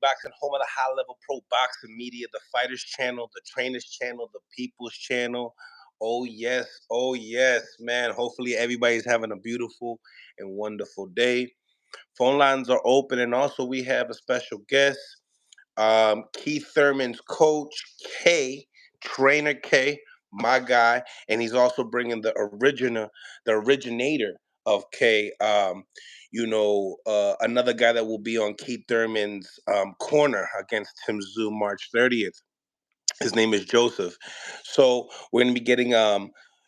Boxing, home of the high-level pro boxing media, the Fighters Channel, the Trainers Channel, the People's Channel. Oh yes, man. Hopefully everybody's having a beautiful and wonderful day. Phone lines are open, and also we have a special guest, Keith Thurman's coach K, trainer K, my guy, and he's also bringing the originator of K. Another guy that will be on Keith Thurman's corner against Tim Tszyu March 30th. His name is Joseph. So we're gonna be getting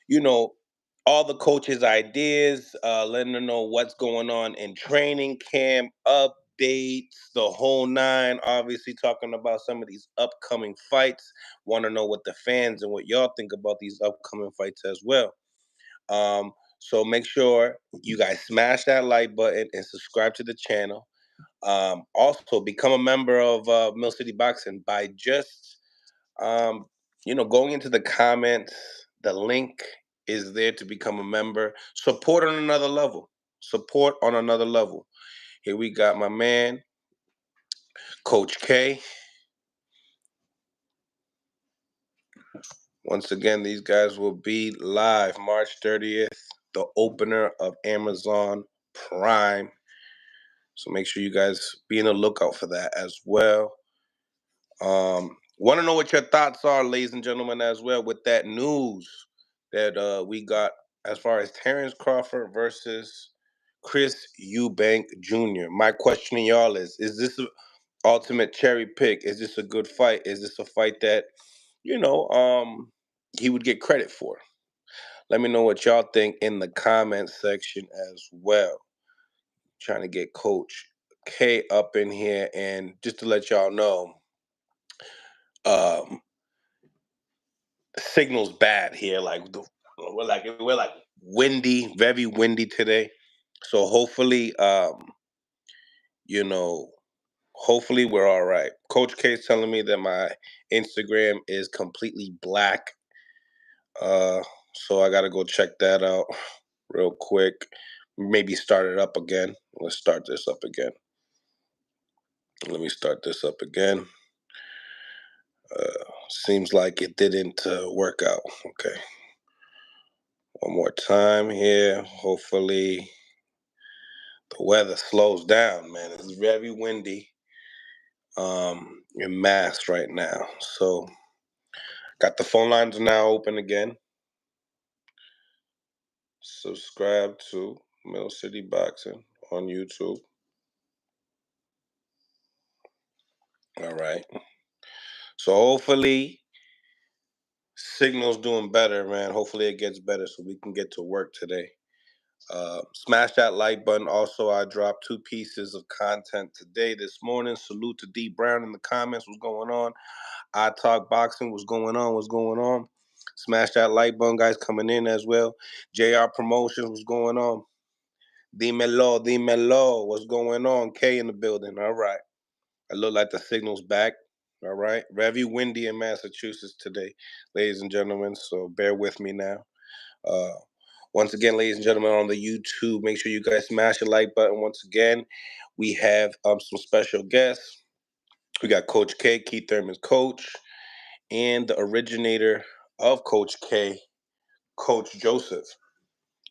you know, all the coaches' ideas, letting them know what's going on in training camp, updates, the whole nine. Obviously, talking about some of these upcoming fights. Want to know what the fans and what y'all think about these upcoming fights as well. So make sure you guys smash that like button and subscribe to the channel. Also, become a member of Mill City Boxing by just um, going into the comments. The link is there to become a member. Support on another level. Support on another level. Here we got my man, Coach K. Once again, these guys will be live March 30th, the opener of Amazon Prime. So make sure you guys be on the lookout for that as well. Want to know what your thoughts are, ladies and gentlemen, as well, with that news that we got as far as Terrence Crawford versus Chris Eubank Jr. My question to y'all is this an ultimate cherry pick? Is this a good fight? Is this a fight that, you know, um, he would get credit for? Let me know what y'all think in the comment section as well. Trying to get Coach K up in here, and just to let y'all know, um, signal's bad here. We're like windy, very windy today. So you know, hopefully we're all right. Coach K is telling me that my Instagram is completely black. So I gotta go check that out real quick. Maybe start it up again. Let's start this up again. Let me start this up again. Seems like it didn't work out. Okay. One more time here. Hopefully the weather slows down, man. It's very windy in Mass right now. So got the phone lines now open again. Subscribe to Mill City Boxing on YouTube. All right. So hopefully signal's doing better, man. Hopefully it gets better so we can get to work today. Smash that like button. Also, I dropped 2 pieces of content today, this morning. Salute to D Brown in the comments. What's going on? I Talk Boxing. What's going on? What's going on? Smash that like button, guys, coming in as well. JR Promotions. What's going on? Dímelo. What's going on? K in the building. All right. I look like the signal's back. All right. Very windy in Massachusetts today, ladies and gentlemen. So bear with me now. Uh, Once again, ladies and gentlemen, on the YouTube, make sure you guys smash the like button. Once again, we have some special guests. We got Coach K, Keith Thurman's coach, and the originator of Coach K, Coach Joseph.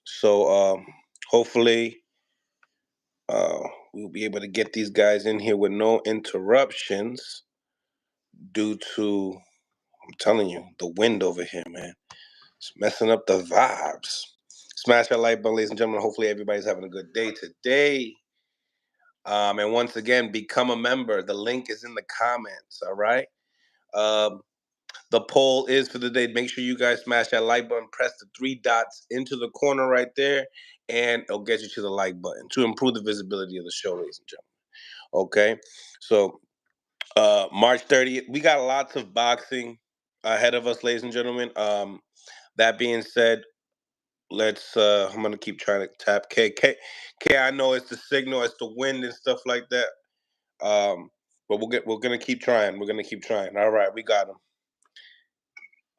So hopefully we'll be able to get these guys in here with no interruptions due to, I'm telling you, the wind over here, man. It's messing up the vibes. Smash that like button, ladies and gentlemen. Hopefully everybody's having a good day today. And once again, become a member. The link is in the comments. All right. Um, the poll is for the day. Make sure you guys smash that like button. Press the 3 dots into the corner right there, and it'll get you to the like button to improve the visibility of the show, ladies and gentlemen. Okay. So March 30th, we got lots of boxing ahead of us, ladies and gentlemen. That being said, I'm gonna keep trying to tap K. I know it's the signal, it's the wind and stuff like that. But we're gonna keep trying. We're gonna keep trying. All right, we got him.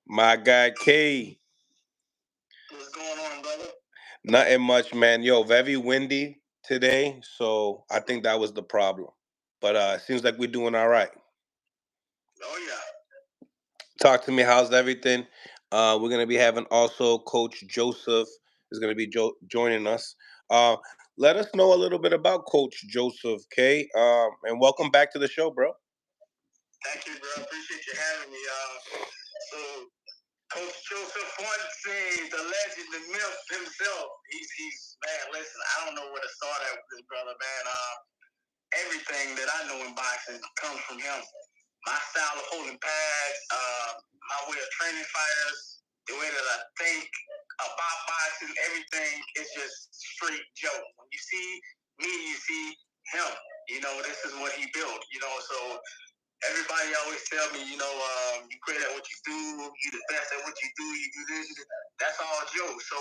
My guy K. What's going on, brother? Nothing much, man. Yo, very windy today, so I think that was the problem. but it seems like we're doing all right. Oh yeah. Talk to me. How's everything? We're gonna be having also Coach Joseph is gonna be joining us. Let us know a little bit about Coach Joseph, K. And welcome back to the show, bro. Thank you, bro. Appreciate you having me. So Coach Joseph Fontaine, the legend, the myth himself. He's man. Listen, I don't know where to start at with this brother, man. Everything that I know in boxing comes from him. My style of holding pads, my way of training fighters, the way that I think about boxing, everything is just straight Joe. When you see me, you see him. You know, this is what he built. You know, so everybody always tell me, you great at what you do, you the best at what you do this. That's all Joe. So,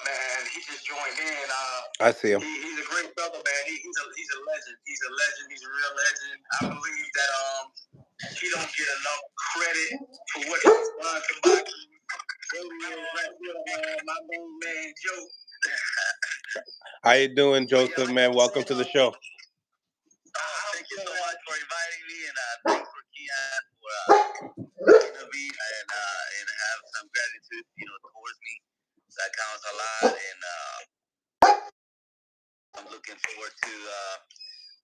man, he just joined in. I see him. He's a great brother, man. He's a legend. He's a legend. He's a real legend. I believe that he don't get enough credit for what he's done to boxing. Right here, man. My main man, Joe. How you doing, Joseph, man? Welcome to the show. Thank you so much for inviting me, and thanks for Kieth for to be and have some gratitude, towards me. That counts a lot, and I'm looking forward to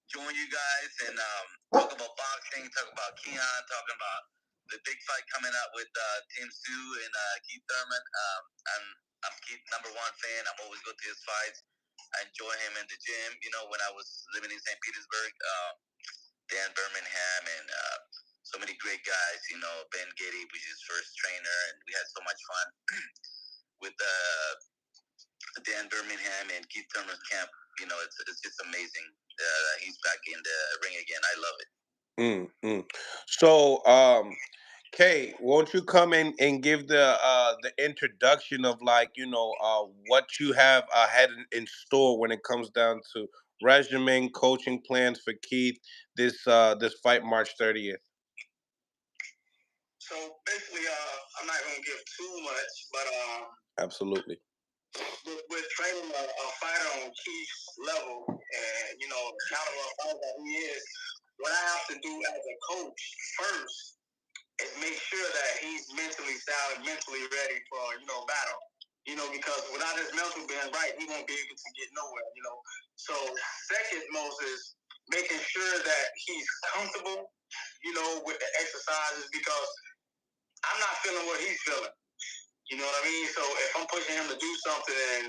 join you guys and talk about boxing, talk about Kieth, talking about the big fight coming up with Tim Sue and Keith Thurman. I'm Keith's #1 fan. I'm always go to his fights. I enjoy him in the gym. When I was living in St. Petersburg, Dan Birmingham and so many great guys. Ben Giddy was his first trainer, and we had so much fun with Dan Birmingham and Keith Thurman's camp. It's just amazing. He's back in the ring again. I love it. So, Kay, won't you come in and give the introduction of what you have had in store when it comes down to regimen, coaching plans for Keith this fight March 30th? So basically, I'm not gonna give too much, but absolutely. With training a fighter on Keith's level, and the caliber of fighter that he is, what I have to do as a coach first is make sure that he's mentally sound and mentally ready for battle. Because without his mental being right, he won't be able to get nowhere. So second most is making sure that he's comfortable, with the exercises, because I'm not feeling what he's feeling. You know what I mean? So if I'm pushing him to do something and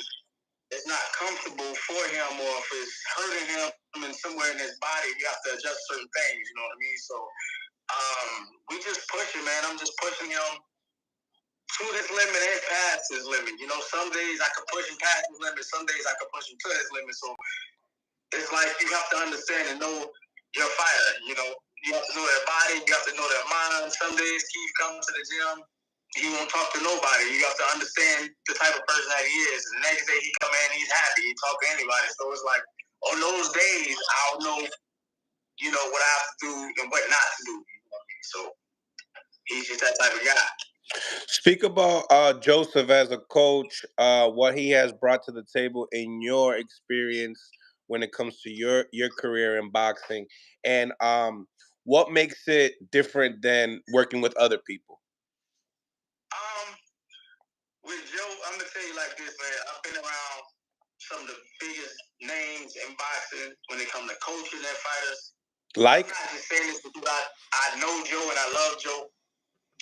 it's not comfortable for him, or if it's hurting him in somewhere in his body, you have to adjust certain things. You know what I mean? So we just pushing, man. I'm just pushing him to this limit and past his limit. Some days I could push him past his limit. Some days I could push him to his limit. So it's like you have to understand and know your fighter. You have to know their body. You have to know their mind. Some days Keith comes to the gym, he won't talk to nobody. You have to understand the type of person that he is. The next day he come in, he's happy. He talk to anybody. So it's like on those days, I'll know, what I have to do and what not to do. So he's just that type of guy. Speak about Joseph as a coach, what he has brought to the table in your experience when it comes to your career in boxing, and what makes it different than working with other people. With Joe, I'm gonna tell you like this, man. I've been around some of the biggest names in boxing when it comes to coaching their fighters. Like? I'm not just saying this because I know Joe and I love Joe.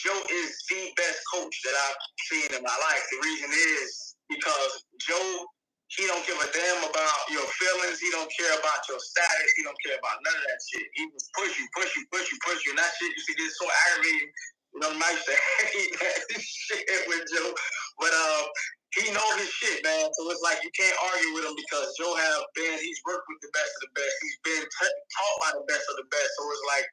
Joe is the best coach that I've seen in my life. The reason is because Joe, he don't give a damn about your feelings. He don't care about your status. He don't care about none of that shit. He just push you. And that shit, you see, this so aggravating. Nice to hate that shit with Joe. But he know his shit, man. So it's like you can't argue with him because Joe he's worked with the best of the best. He's been taught by the best of the best. So it's like,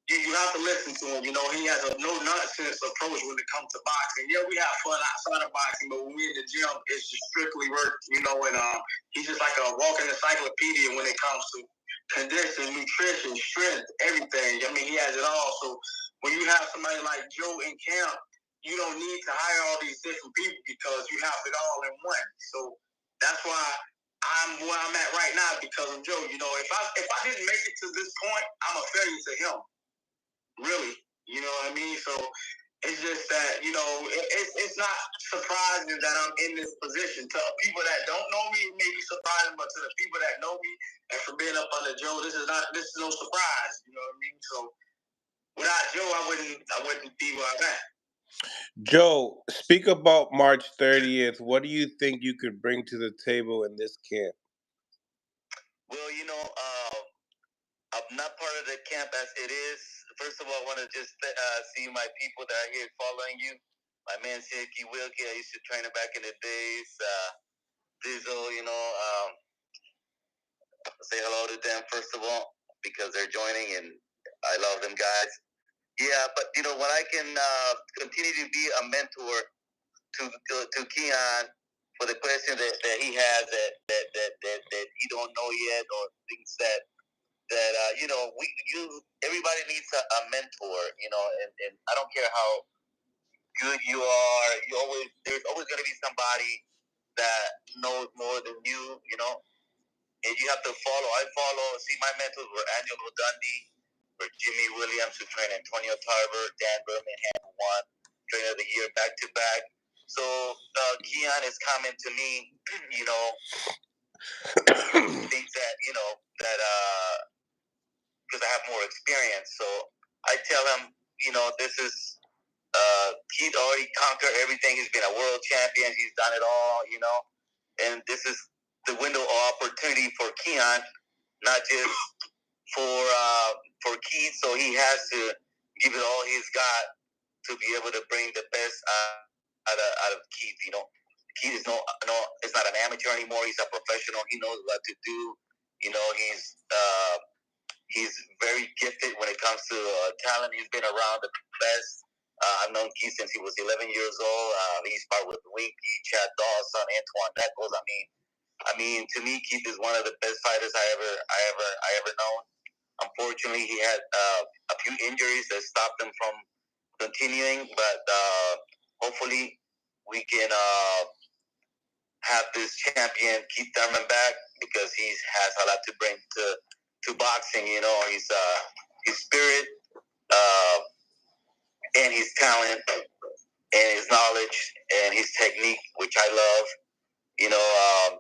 you have to listen to him. He has a no-nonsense approach when it comes to boxing. Yeah, we have fun outside of boxing, but when we're in the gym, it's just strictly work, and he's just like a walking encyclopedia when it comes to conditioning, nutrition, strength, everything. I mean, he has it all. So when you have somebody like Joe in camp, you don't need to hire all these different people because you have it all in one. So that's why I'm where I'm at right now because of Joe. You know, if I didn't make it to this point, I'm a failure to him. Really, you know what I mean? So it's just that, you know, it's not surprising that I'm in this position. To people that don't know me, it may be surprising, but to the people that know me and from being up under Joe, this is no surprise. You know what I mean? So without Joe, I wouldn't be where I'm at. Joe, speak about March 30th. What do you think you could bring to the table in this camp? Well, you know, I'm not part of the camp as it is. First of all, I want to just see my people that are here following you. My man Silky Wilkie, I used to train him back in the days. Dizzle, you know, say hello to them first of all because they're joining and I love them guys. Yeah, but you know, when I can continue to be a mentor to Keon for the question that he has that he don't know yet or things that you know everybody needs a mentor, you know, and I don't care how good you are, there's always going to be somebody that knows more than you know, and you have to follow. See, my mentors were Angelo Dundee, or Jimmy Williams, who trained Antonio Tarver, Dan Berman had won Trainer of the Year back to back. So Keon is coming to me, you know, thinks that, you know, that because I have more experience. So I tell him, you know, this is he's already conquered everything. He's been a world champion. He's done it all, you know, and this is the window of opportunity for Keon, not just for Kieth. So he has to give it all he's got to be able to bring the best out of Kieth. You know, Kieth is it's not an amateur anymore. He's a professional. He knows what to do. You know, he's very gifted when it comes to talent. He's been around the best. I've known Kieth since he was 11 years old. He's part with Winky, Chad Dawson, Antoine Eccles. I mean, to me, Kieth is one of the best fighters I ever known. Unfortunately, he had a few injuries that stopped him from continuing, but hopefully we can have this champion Keith Thurman back because he has a lot to bring to boxing. You know, his spirit and his talent and his knowledge and his technique, which I love. You know,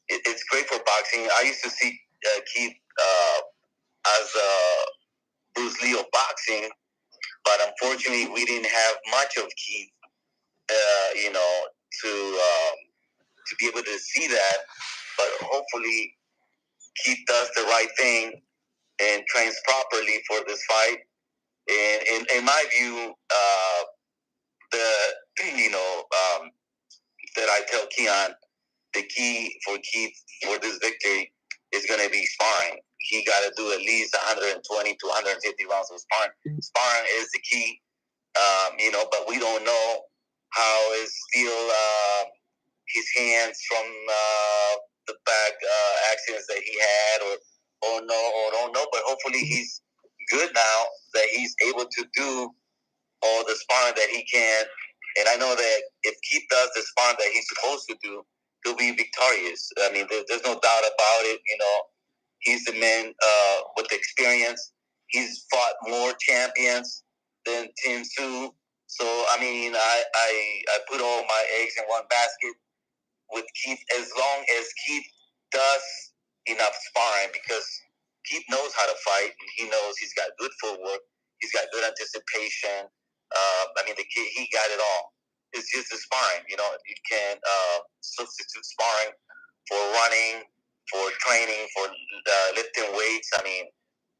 it's great for boxing. I used to see Keith as Bruce Lee of boxing, but unfortunately, we didn't have much of Keith, you know, to be able to see that. But hopefully, Keith does the right thing and trains properly for this fight. And in my view, you know, that I tell Keon, the key for Keith for this victory is going to be sparring. He got to do at least 120 to 150 rounds of sparring. Sparring is the key. You know, but we don't know how is still his hands from the back accidents that he had, or don't know. But hopefully he's good now that he's able to do all the sparring that he can. And I know that if Keith does the sparring that he's supposed to do, he'll be victorious. I mean, there's no doubt about it. You know, he's the man with the experience. He's fought more champions than Tim Su. So I mean, I put all my eggs in one basket with Keith as long as Keith does enough sparring because Keith knows how to fight. And he knows he's got good footwork. He's got good anticipation. I mean, the kid, he got it all. It's just the sparring. You know, you can substitute sparring for running, for training, for lifting weights. I mean,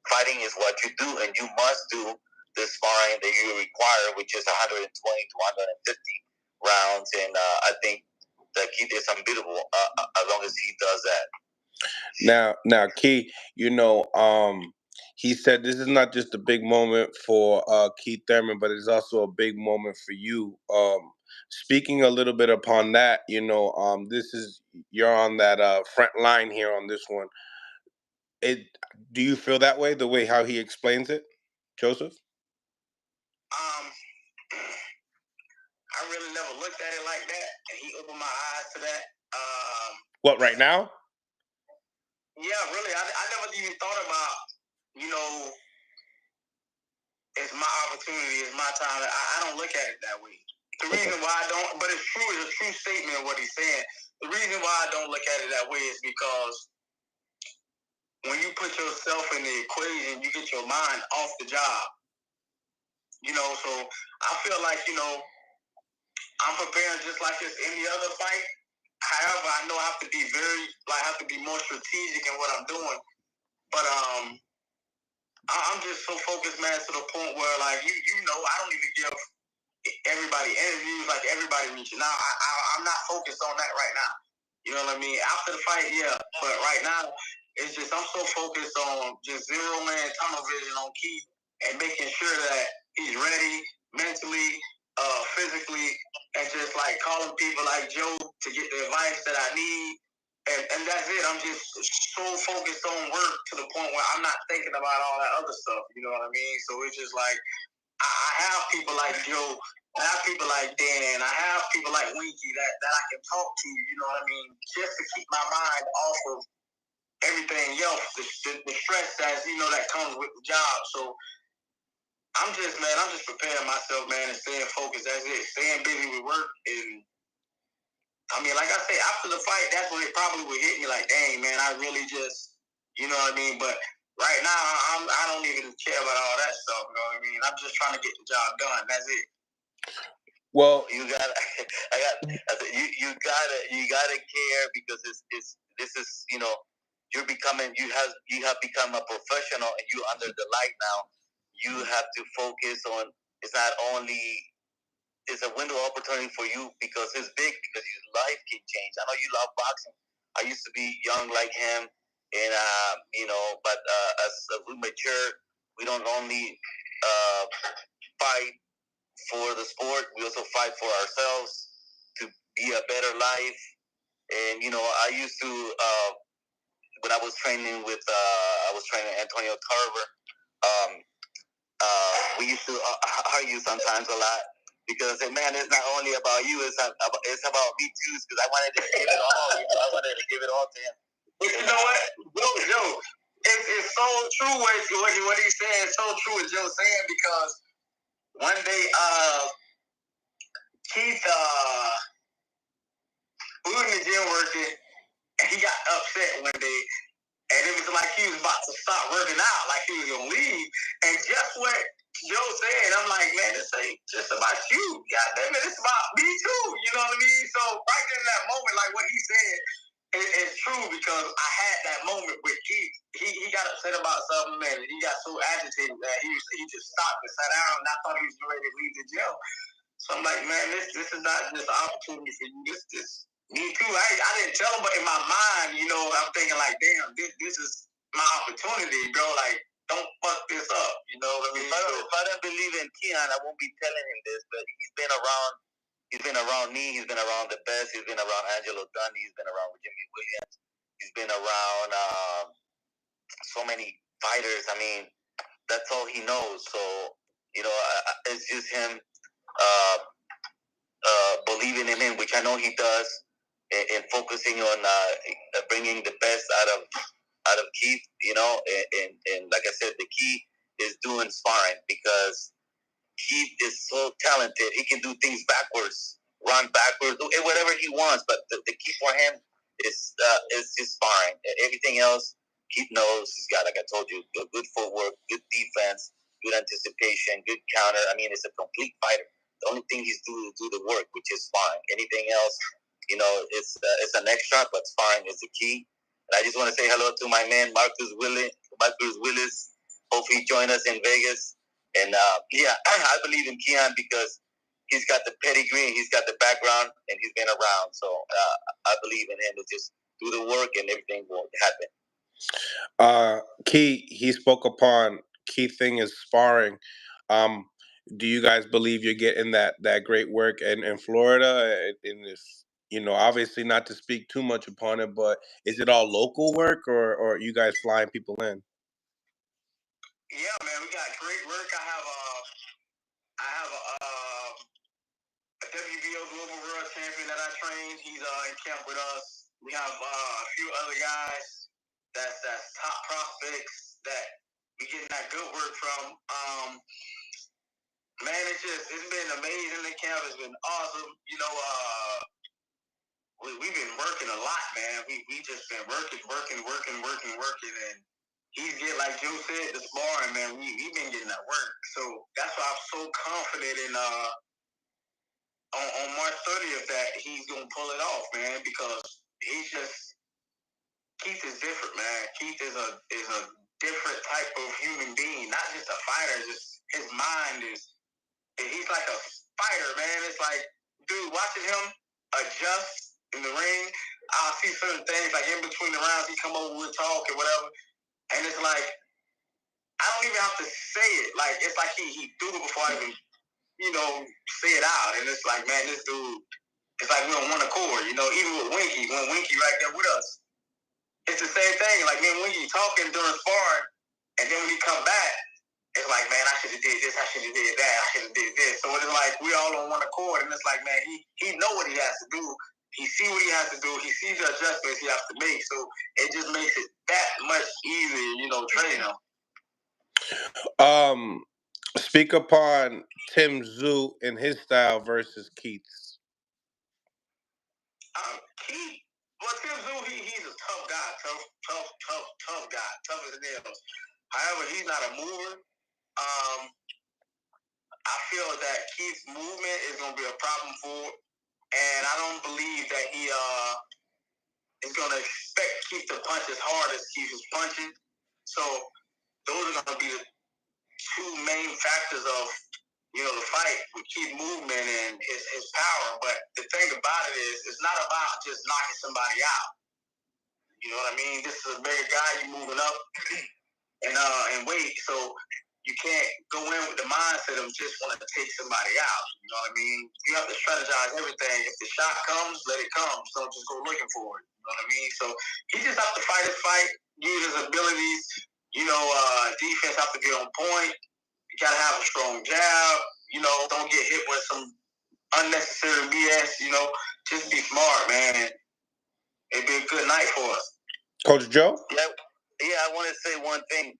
fighting is what you do, and you must do the sparring that you require, which is 120 to 150 rounds. And I think that Keith is unbeatable as long as he does that. Now, Key, you know, he said this is not just a big moment for Keith Thurman, but it's also a big moment for you. Speaking a little bit upon that, you know, you're on that front line here on this one. Do you feel that way? The way how he explains it, Joseph? I really never looked at it like that, and he opened my eyes to that. What, right now? Yeah, really. I never even thought about, you know, it's my opportunity, it's my time. I don't look at it that way. The reason why I don't, but it's true, it's a true statement of what he's saying. The reason why I don't look at it that way is because when you put yourself in the equation, you get your mind off the job. You know, so I feel like, you know, I'm preparing just like it's any other fight. However, I know I have to be more strategic in what I'm doing. But I'm just so focused, man, to the point where, like, you know, I don't even give everybody interviews, like everybody reaching out. I'm not focused on that right now. You know what I mean? After the fight, yeah. But right now, it's just I'm so focused on just zeroing tunnel vision on Keith and making sure that he's ready mentally, physically, and just like calling people like Joe to get the advice that I need. And that's it. I'm just so focused on work to the point where I'm not thinking about all that other stuff. You know what I mean? So it's just like I have people like Joe, I have people like Dan, I have people like Winky that I can talk to, you know what I mean, just to keep my mind off of everything else, the stress that's, you know, that comes with the job. So I'm just preparing myself, man, and staying focused. That's it. Staying busy with work. And I mean, like I say, after the fight, that's when it probably would hit me like, dang, man, I really just, you know what I mean? But right now, I don't even care about all that stuff, you know what I mean? I'm just trying to get the job done. That's it. Well, you gotta, you gotta care because this is, you know, you have become a professional and you under the light now. You have to focus on. It's not only it's a window of opportunity for you because it's big because your life can change. I know you love boxing. I used to be young like him, and you know, but as we mature, we don't only fight for the sport. We also fight for ourselves to be a better life. And you know, I used to when I was training with Antonio Tarver. Um, we used to argue sometimes a lot because man, it's not only about you; it's about me too. Because I wanted to give it all. You know, I wanted to give it all to him. But you know what, Joe, it's so true what he's saying. It's so true what Joe's saying because one day, Keith, we were in the gym working, and he got upset one day, and it was like he was about to stop working out, like he was gonna leave. And just what Joe said, I'm like, man, this ain't just about you. God damn it, it's about me too. You know what I mean? So right in that moment, like what he said, it's true because I had that moment with Keith. He got upset about something, and he got so agitated that he just stopped and sat down, and I thought he was ready to leave the gym. So I'm like, man, this is not just an opportunity for you. This me too. I didn't tell him, but in my mind, you know, I'm thinking like, damn, this is my opportunity, bro. Like, don't fuck this up. You know what I mean? If I don't believe in Keon, I won't be telling him this. But he's been around. He's been around me. He's been around the best. He's been around Angelo Dundee. He's been around Jimmy Williams. He's been around so many fighters. I mean, that's all he knows. So you know, it's just him. Believing in him, which I know he does, and focusing on bringing the best out of Keith. You know, and like I said, the key is doing sparring because Keith is so talented. He can do things backwards, run backwards, do whatever he wants. But the key for him is just sparring. Everything else, Keith knows. He's got, like I told you, good footwork, good defense, good anticipation, good counter. I mean, it's a complete fighter. The only thing he's doing is do the work, which is sparring. Anything else, you know, it's an extra, but sparring is the key. And I just want to say hello to my man Marcus Willis. Hope he join us in Vegas. And yeah, I believe in Keon because he's got the pedigree, he's got the background, and he's been around. So I believe in him to just do the work and everything will happen. Key, he spoke upon key thing is sparring. Do you guys believe you're getting that great work in Florida? In this, you know, obviously not to speak too much upon it, but is it all local work or you guys flying people in? Yeah, man, we got great work. I have a WBO Global World Champion that I trained. He's in camp with us. We have a few other guys that's top prospects that we getting that good work from. Man, it's been amazing. The camp has been awesome. You know, we've been working a lot, man. We just been working, and he's getting, like Joe said, the sparring, man. We've been getting that work, so that's why I'm so confident in on March 30th that he's gonna pull it off, man. Because he's just Keith is different, man. Keith is a different type of human being, not just a fighter. Just his mind is. He's like a fighter, man. It's like, dude, watching him adjust in the ring, I'll see certain things, like in between the rounds, he come over, we'll talk or whatever, and it's like, I don't even have to say it. Like, it's like he do it before I even, say it out. And it's like, man, this dude, it's like we're on one accord, even with Winky, when Winky right there with us. It's the same thing. Like, me and Winky talking during sparring, and then when he come back, it's like, man, I should have did this, I should have did that, I should have did this. So it's like we all on one accord, and it's like, man, he know what he has to do. He see what he has to do. He sees the adjustments he has to make. So it just makes it that much easier, training him. Speak upon Tim Tszyu and his style versus Keith's. Keith, well, Tim Tszyu, he's a tough guy, tough guy, tough as nails. However, he's not a mover. I feel that Keith's movement is going to be a problem for, and I don't believe that he is going to expect Keith to punch as hard as Keith is punching. So those are going to be the two main factors of the fight with Keith's movement and his power. But the thing about it is, it's not about just knocking somebody out. You know what I mean? This is a bigger guy. You're moving up and weight, so you can't go in with the mindset of just want to take somebody out. You know what I mean? You have to strategize everything. If the shot comes, let it come. Don't just go looking for it. You know what I mean? So he just have to fight his fight, use his abilities. Defense have to get on point. You got to have a strong jab. Don't get hit with some unnecessary BS. Just be smart, man. It'd be a good night for us. Coach Joe? Yeah, I want to say one thing.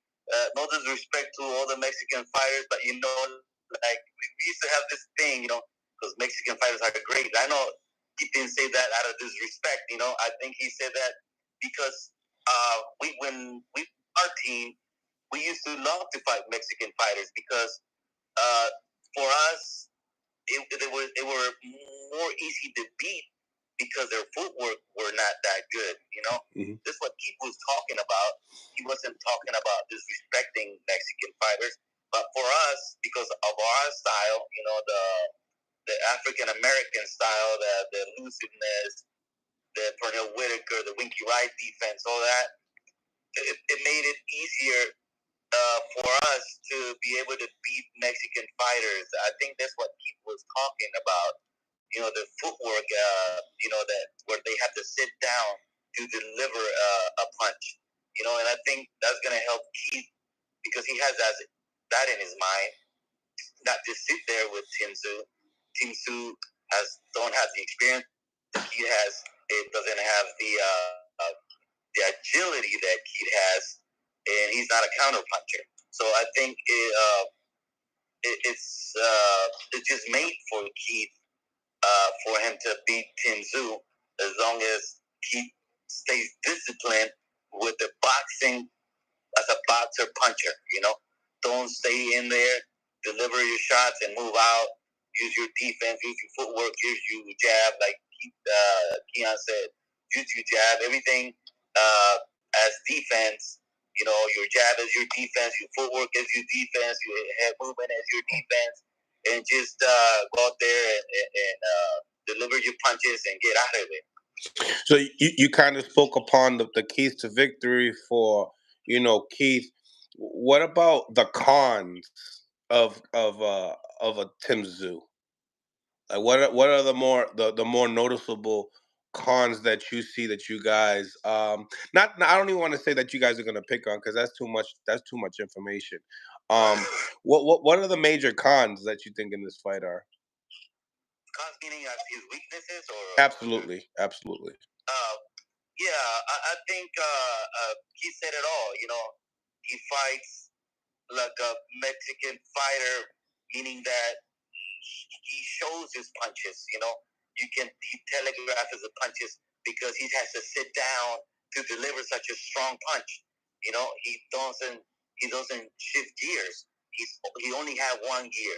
No disrespect to all the Mexican fighters, but like we used to have this thing, because Mexican fighters are great. I know he didn't say that out of disrespect. I think he said that because when we our team, we used to love to fight Mexican fighters because for us they were more easy to beat because their footwork were not that good. Mm-hmm. This is what Keith was talking about. He wasn't talking about disrespecting Mexican fighters, but for us, because of our style, the African American style, the elusiveness, the Pernell Whitaker, the Winky Wright defense, all that, it made it easier for us to be able to beat Mexican fighters. I think that's what Keith was talking about. The footwork, that where they have to sit down to deliver a punch. And I think that's going to help Keith because he has that in his mind, not just sit there with Tim Tszyu. Tim Tszyu don't have the experience that he has. It doesn't have the agility that Keith has, and he's not a counter puncher. So I think it's just made for Keith. For him to beat Tim Tszyu, as long as he stays disciplined with the boxing as a boxer puncher. Don't stay in there, deliver your shots and move out. Use your defense, use your footwork, use your jab, like Keon said. Use your jab, everything as defense. Your jab is your defense, your footwork is your defense, your head movement is your defense. And just go out there and deliver your punches and get out of it. So you kind of spoke upon the keys to victory for Keith. What about the cons of a Tim Tszyu? Like what are the more noticeable cons that you see that you guys not I don't even want to say that you guys are going to pick on because that's too much information. What are the major cons that you think in this fight are? Cons meaning his weaknesses or Absolutely. Yeah, I think he said it all. He fights like a Mexican fighter, meaning that he shows his punches. He telegraphs his punches because he has to sit down to deliver such a strong punch. He doesn't shift gears. He only had one gear.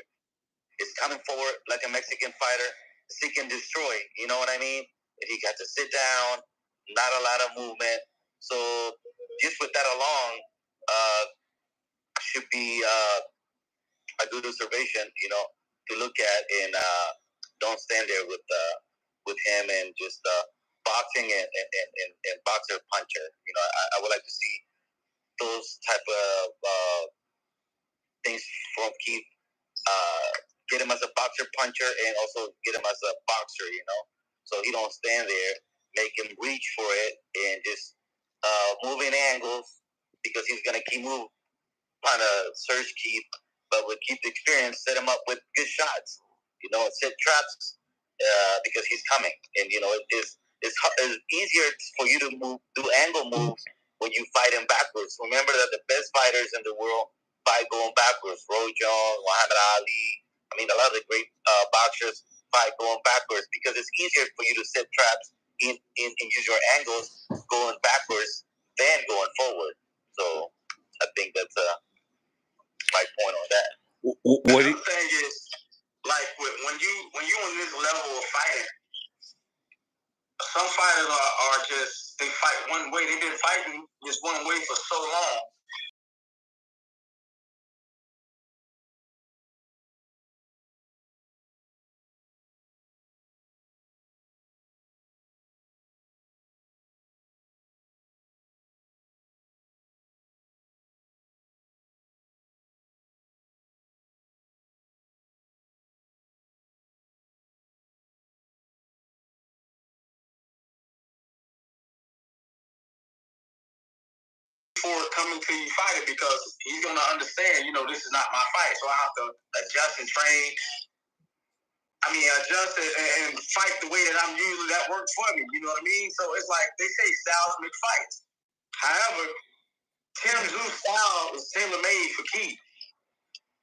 It's coming forward like a Mexican fighter, seek and destroy. You know what I mean? And he got to sit down, not a lot of movement. So just with that alone, should be a good observation, to look at, and don't stand there with him and just boxing and boxer puncher. I would like to see those type of things from Keith. Get him as a boxer puncher and also get him as a boxer. So he don't stand there, make him reach for it and just moving angles because he's gonna keep moving, kind of search Keith, but with Keith's experience, set him up with good shots. Set traps because he's coming, and it's easier for you to do angle moves when you fight him backwards. Remember that the best fighters in the world fight going backwards. Roy Jones, Muhammad Ali. I mean, a lot of the great boxers fight going backwards because it's easier for you to set traps and use your angles going backwards than going forward. So I think that's my point on that. What the thing is, like when you on this level of fighting, some fighters are just they fight one way. They've been fighting just one way for so long. For coming to you fight it because he's gonna understand, this is not my fight, so I have to adjust and train. Adjust it and fight the way that I'm usually that works for me. You know what I mean? So it's like they say styles make fights. However, Tim Zoo's style is tailor made for Keith.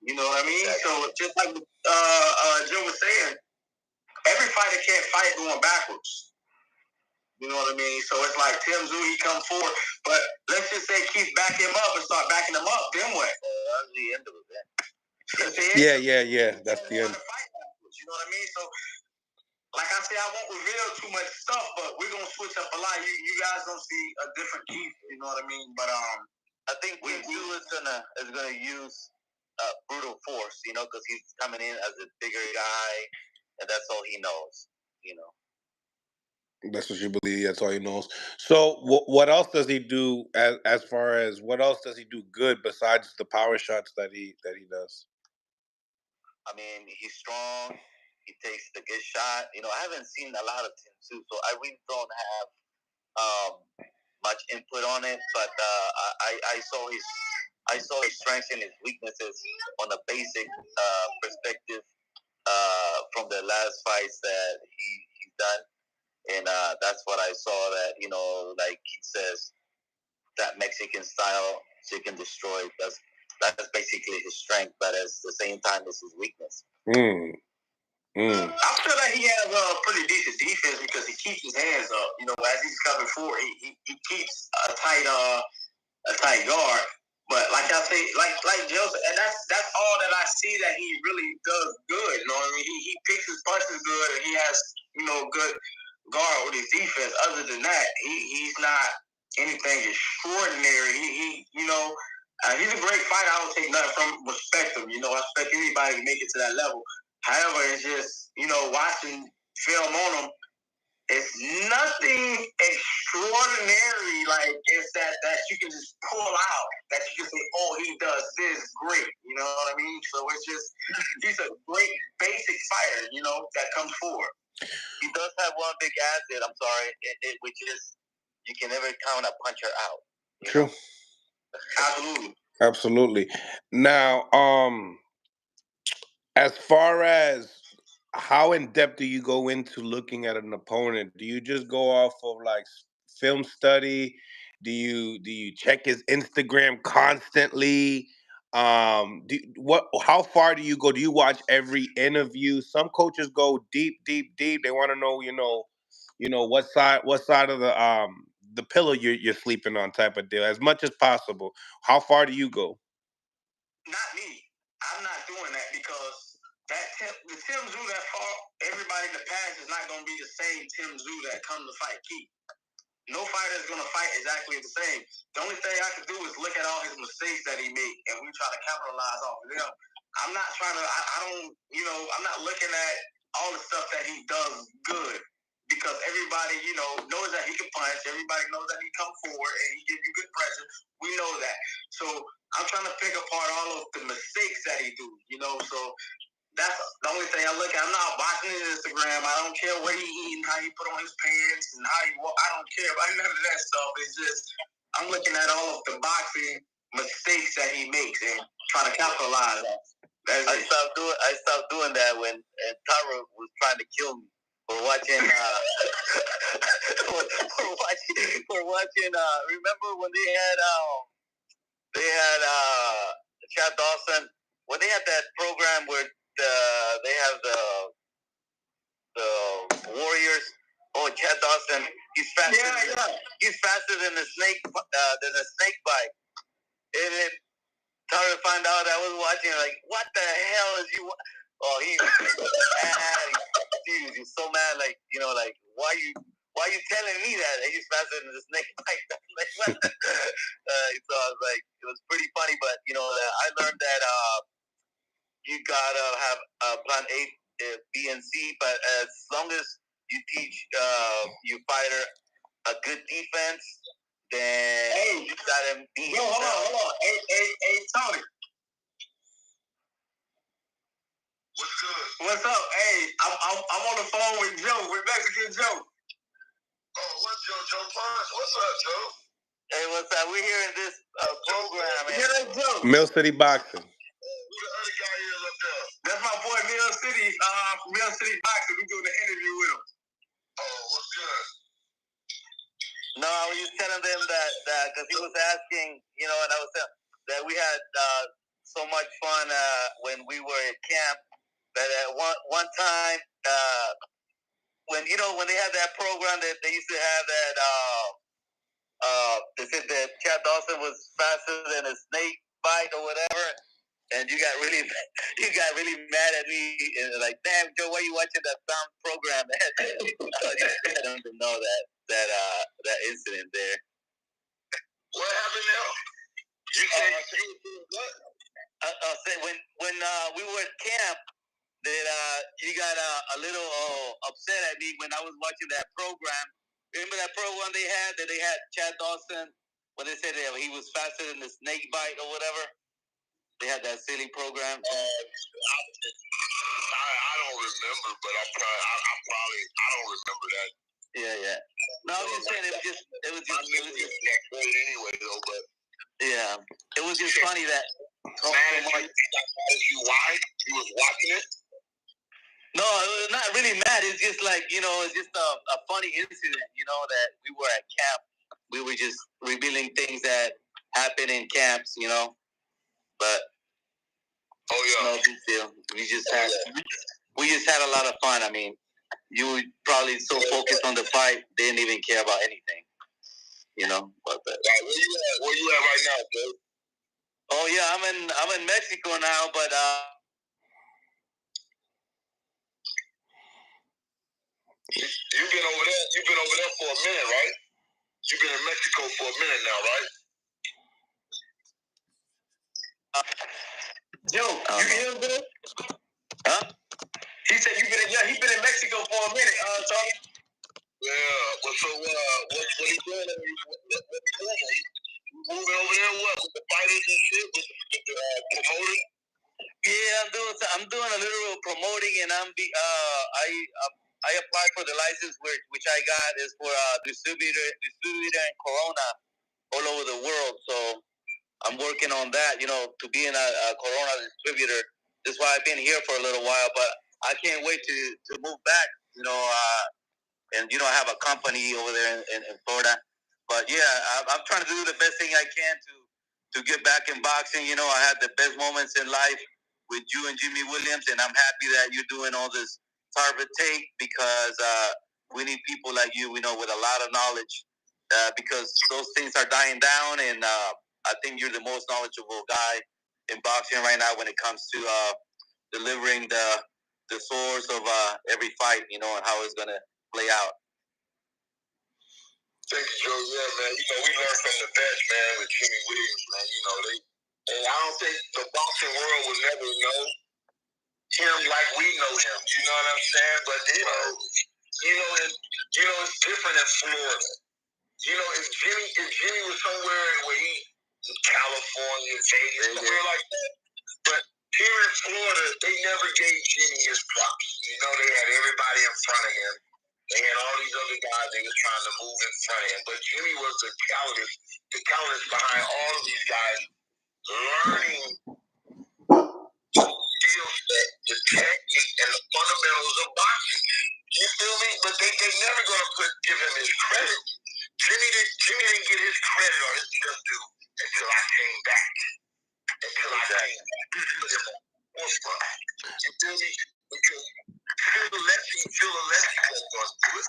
You know what I mean? So just like Joe was saying, every fighter can't fight going backwards. You know what I mean? So it's like Tim Zoo, he come forward, but let's just say Keith back him up and start backing him up. Then what? That's the end of it. Then. Yeah. That's the end. You know what I mean? So, like I said, I won't reveal too much stuff, but we're gonna switch up a lot. You guys gonna see a different Keith. You know what I mean? But I think Tim Zoo is gonna use brutal force. Because he's coming in as a bigger guy, and that's all he knows. That's what you believe. That's all he knows. So, what else does he do? As far as what else does he do good besides the power shots that he does? I mean, he's strong. He takes the good shot. I haven't seen a lot of Tim Tszyu, so I really don't have much input on it. But I saw his strengths and his weaknesses on a basic perspective from the last fights that he's done. And that's what I saw that, like he says, that Mexican style, seek and destroy, that's basically his strength, but at the same time, it's his weakness. I feel like he has a pretty decent defense because he keeps his hands up. As he's coming forward, he keeps a tight guard. But like I say, like Joseph, and that's all that I see that he really does good. You know what I mean? He picks his punches good, and he has good guard with his defense. Other than that, he's not anything extraordinary. He's a great fighter. I don't take nothing from him. Respect him. I expect anybody to make it to that level. However, it's just watching film on him. It's nothing extraordinary. Like it's that you can just pull out. That you can say, "Oh, he does this great." You know what I mean? So it's just he's a great basic fighter. That comes forward. He does have one big asset. I'm sorry, which is you can never count a puncher out. True. Absolutely. Now, as far as how in depth do you go into looking at an opponent? Do you just go off of like film study? Do you check his Instagram constantly? How far do you go? Do you watch every interview? Some coaches go deep, deep, deep. They want to know, what side of the pillow you're sleeping on, type of deal, as much as possible. How far do you go? Not me. I'm not doing that because the Tim Zoo that fought everybody in the past is not going to be the same Tim Zoo that come to fight Keith. No fighter is going to fight exactly the same. The only thing I can do is look at all his mistakes that he made, and we try to capitalize off of them. I'm not trying to. I don't. I'm not looking at all the stuff that he does good, because everybody, knows that he can punch. Everybody knows that he come forward and he gives you good pressure. We know that. So I'm trying to pick apart all of the mistakes that he do. So that's the only thing I look at. I'm not watching his Instagram. I don't care what he eating, how he put on his pants, and how he walk. I don't care about none of that stuff. It's just I'm looking at all of the boxing mistakes that he makes and trying to capitalize on. I stopped doing that when Tyra was trying to kill me for watching. For watching. Remember when they had Chad Dawson, when they had that program where they have the Warriors. Oh, Chad Dawson, he's faster. Yeah. He's faster than the snake bite. And then Tara found out I was watching. Like, what the hell is you? Oh, he was mad. He was so mad. Like, why you telling me that he's faster than the snake bite? Like, what? So I was like, it was pretty funny. But I learned that you gotta have plan A, B, and C. But as long as you teach your fighter a good defense, then you got him beat. Hold on. Hey, Tony. What's good? What's up? Hey, I'm on the phone with Joe, with Mexican Joe. Oh, what's Joe Pons? What's up, Joe? Hey, what's up? We're here in this program. Yeah, that's Joe. Mill City Boxing. Who the other guy is up there? That's my boy Mill City. Mill City Boxing. We doing an interview with him. Oh, what's good? No, I was just telling them that because he was asking, and I was telling that we had so much fun when we were at camp. That at one time, when they had that program that they used to have that they said that Chad Dawson was faster than a snake bite or whatever. And you got really mad at me, and like, damn, Joe, why are you watching that dumb program? I don't even know that incident there. What happened now? You said what? I said when we were at camp, that you got a little upset at me when I was watching that program. Remember that program they had Chad Dawson, when they said that he was faster than the snake bite or whatever? They had that silly program. I don't remember, but I don't remember that. Yeah. No, I'm just saying it was just great anyway though. But yeah, it was just funny that. Why you was watching it? No, it was not really mad. It's just like it's just a funny incident. That we were at camp. We were just revealing things that happen in camps. But no big deal. We just had a lot of fun. I mean, you were probably so focused on the fight, didn't even care about anything. But where you at right now, Joe? Oh yeah, I'm in Mexico now, but you've been over there. You've been over there for a minute, right? You've been in Mexico for a minute now, right? Joe, you hear him, bro? Huh? He said he been in Mexico for a minute, Tony. Yeah, but so what he doing? What he doing? He moving over there, what, with the fighters and shit, with the promoters? Yeah, I'm doing a little promoting, and I applied for the license which I got is for distributor in Corona all over the world. So I'm working on that, to be in a Corona distributor. That's why I've been here for a little while, but I can't wait to move back, and I have a company over there in Florida. But yeah, I'm trying to do the best thing I can to get back in boxing. I had the best moments in life with you and Jimmy Williams, and I'm happy that you're doing all this Target take because we need people like you, with a lot of knowledge because those things are dying down, and I think you're the most knowledgeable guy in boxing right now when it comes to delivering the source of every fight, and how it's gonna play out. Thank you, Joe. Yeah, man. We learned from the best, man, with Jimmy Williams, man. And I don't think the boxing world will never know him like we know him. You know what I'm saying? But it's different in Florida. If Jimmy was somewhere where California, Vegas, somewhere like that. But here in Florida, they never gave Jimmy his props. They had everybody in front of him. They had all these other guys they were trying to move in front of him. But Jimmy was the catalyst behind all of these guys learning the skill set, the technique, and the fundamentals of boxing. You feel me? But they never gonna give him his credit. Jimmy didn't get his credit or his just due until I came back. You feel me? Because Phil Alessi wasn't going to do it.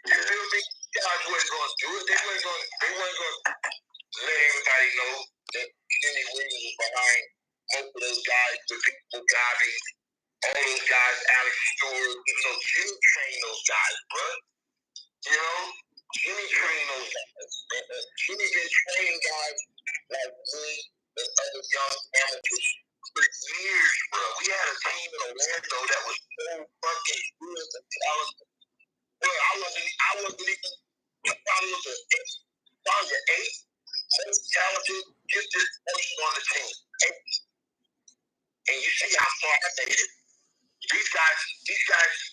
You feel me? Guys wasn't going to do it. They weren't going to let everybody know that Jimmy Williams was behind most of those guys, the people, Bobby, all those guys, Alex Stewart. Jimmy trained those guys, bro. Jimmy trained those guys. Jimmy been training guys like me and other young amateurs for years, bro. We had a team in Orlando that was so fucking good and talented. Bro, I wasn't even, I probably was an eighth most talented, gifted person on the team. And you see how far I made it. These guys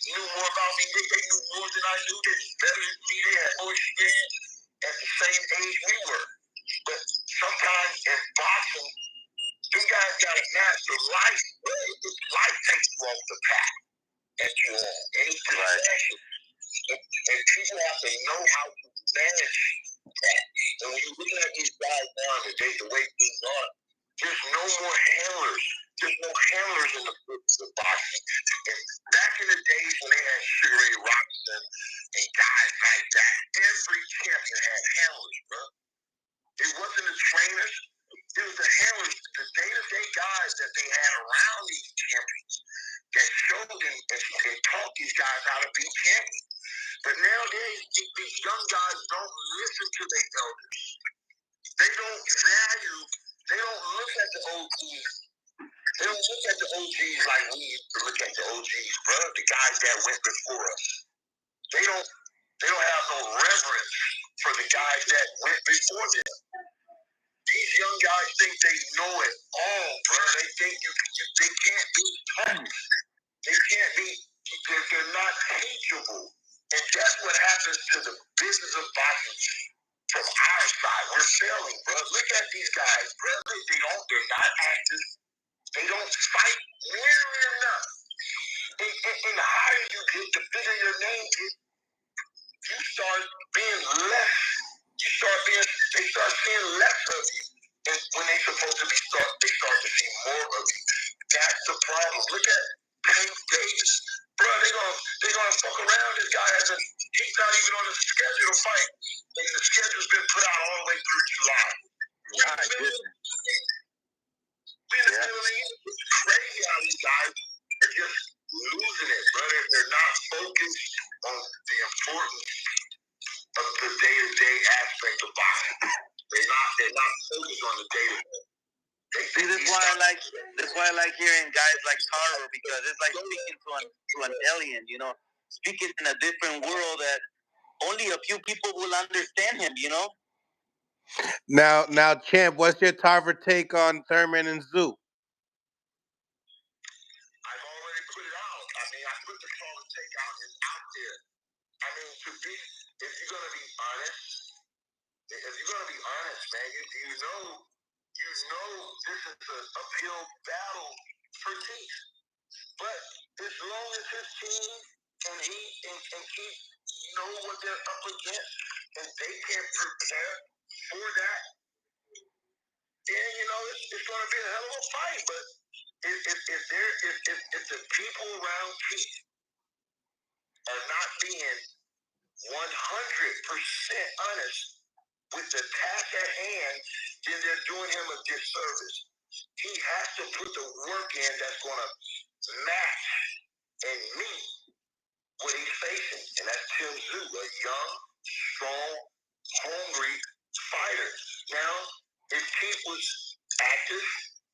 knew more about me. They knew more than I knew. They was better than me. They had more experience at the same age we were. But sometimes in boxing, you guys got to master life. Life takes you off the path that you're on. And it's distraction. And people have to know how to manage that. And when you're looking at these guys now today, the way things are, there's no more handlers. There's no handlers in the business of boxing. And back in the days when they had Sugar Ray Robinson and guys like that, every champion had handlers, bro. It wasn't the trainers. It was the handlers, the day-to-day guys that they had around these champions that showed them and taught these guys how to be champions. But nowadays, these young guys don't listen to their elders. They don't value, they don't look at the OGs. They don't look at the OGs like we used to look at the OGs, bro. The guys that went before us. They don't have no reverence for the guys that went before them. These young guys think they know it all, bro. They think they can't be taught. They can't be, they're not teachable. And that's what happens to the business of boxing from our side. We're failing, bro. Look at these guys, bro. They're not active. They don't fight nearly enough. And the higher you get, the bigger your name is. You start being less. They start seeing less of you. And when they supposed to be they start to see more of you. That's the problem. Look at Tank Davis. Bro, they're gonna fuck around. This guy he's not even on the schedule to fight. And the schedule's been put out all the way through July. It's crazy how these guys are just losing it, bro. They're not focused on the importance of the day-to-day aspect of boxing. They're not focused on the day-to-day. See, that's why I like hearing guys like Taro, because it's like speaking to an alien, speaking in a different world that only a few people will understand him, Now, Champ, what's your Tarver take on Thurman and Zoo? I've already put it out. I put the Tarver take out. It's out there. If you're gonna be honest, man, you know this is an uphill battle for Keith. But as long as his team and keep know what they're up against, and they can prepare for that, then it's going to be a hell of a fight. But if the people around Keith are not being 100% honest with the task at hand, then they're doing him a disservice. He has to put the work in that's going to match and meet what he's facing. And that's Tim Tszyu, a young, strong, hungry fighter. Now, if Keith was active,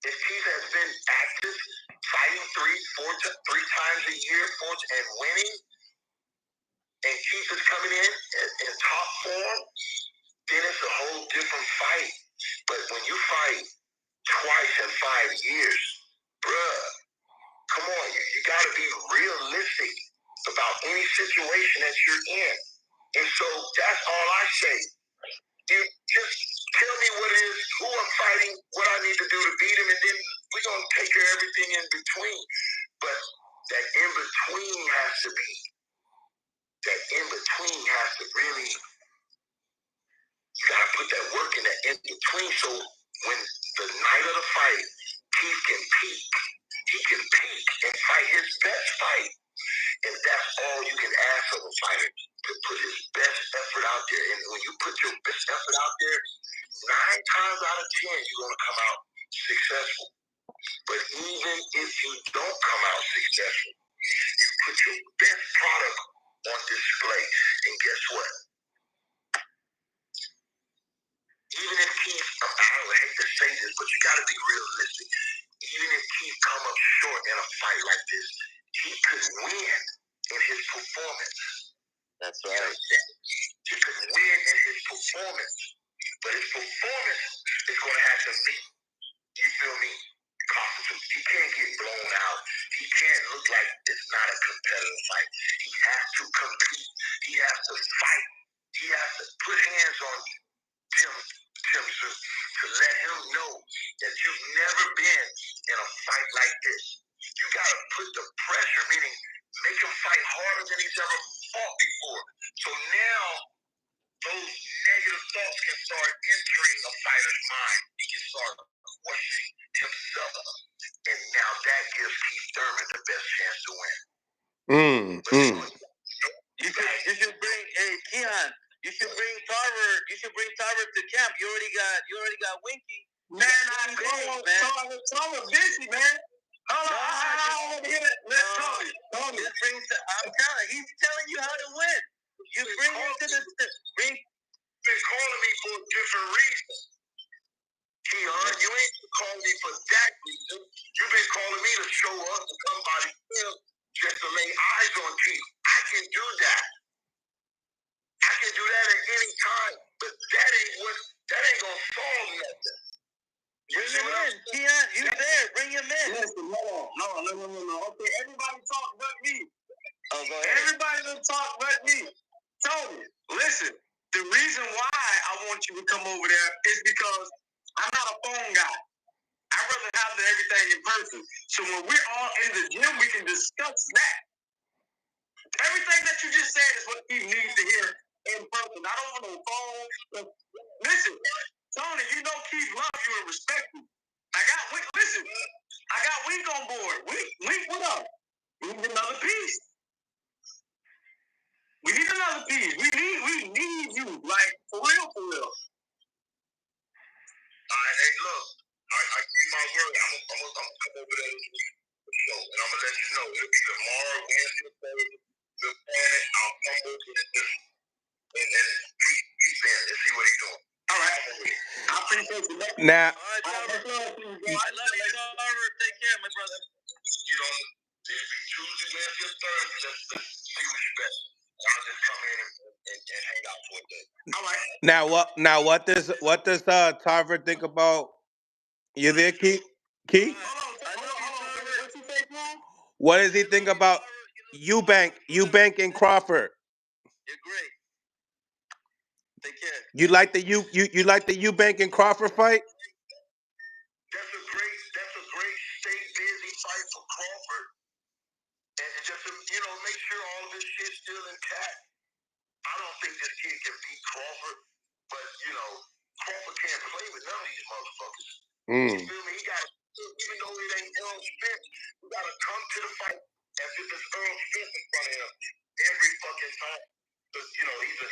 if Keith has been active, fighting three times a year, and winning, and Keith is coming in top form, then it's a whole different fight. But when you fight twice in 5 years, bruh, come on, you got to be realistic about any situation that you're in. And so that's all I say. You just tell me what it is, who I'm fighting, what I need to do to beat him, and then we're going to take care of everything in between. But that in between has to be, really, you got to put that work in that in between. So when the night of the fight, Keith can peak. He can peak and fight his best fight. And that's all you can ask of a fighter, to put his best effort out there. And when you put your best effort out there, 9 times out of 10, you're going to come out successful. But even if you don't come out successful, you put your best product on display. And guess what? Even if Keith, I hate to say this, but you got to be realistic. Even if Keith come up short in a fight like this, he could win in his performance. That's right. He could win in his performance. But his performance is going to have to meet, you feel me, constitute. He can't get blown out. He can't look like it's not a competitive fight. He has to compete. He has to fight. He has to put hands on Tim Tszyu to let him know that you've never been in a fight like this. You got to put the pressure, meaning make him fight harder than he's ever fought before. So now those negative thoughts can start entering a fighter's mind. He can start questioning himself. And now that gives Keith Thurman the best chance to win. You should bring Keon. You should bring Crawford. You should bring Crawford to camp. You already got Winky. Man, I'm busy, man. Hold on, I don't want to hear that. Let's talk. I'm telling. He's telling you how to win. You bring him to the bring. You've been calling me for a different reason. Keon, you ain't calling me for that reason. You've been calling me to show up to somebody else just to lay eyes on Keith. I can do that. I can do that at any time, but that ain't gonna solve nothing. Bring him in, Keon. You there? Bring him in. Listen, no. Okay, everybody talk but me. Oh, go ahead. Everybody will talk but me. Tony, listen. The reason why I want you to come over there is because I'm not a phone guy. I'd rather have everything in person. So when we're all in the gym, we can discuss that. Everything that you just said is what he needs to hear in person. I don't want no phone. Listen, Tony, you know Keith loves you and respects you. I got Wink on board. Wink, what up? We need another piece. We need need you, like, for real. All right, hey, look, I give my word. I'm gonna come over there this week for sure, and I'm gonna let you know. It'll be tomorrow, Wednesday, Thursday. We'll plan it. I'll come over and see what he's doing. All right. I appreciate you. Now, all right, Robert. I love you, Robert. Take care, my brother. You know, it'll be Tuesday, Wednesday, Thursday. Let's see what you best. I'll just come in and hang out for a day. All right. Now what does Tarver think about you there, Keith? Keith? What does he think about Eubank and Crawford? You're great. Take care. You like the Eubank and Crawford fight? That's a great stay busy fight for Crawford. And just to, make sure all of this shit's still intact. I don't think this kid can beat Crawford, but, you know, Crawford can't play with none of these motherfuckers. You feel me? He got, even though it ain't Earl Spence, he got to come to the fight as if it's Earl Spence in front of him every fucking time. Because, you know, he's a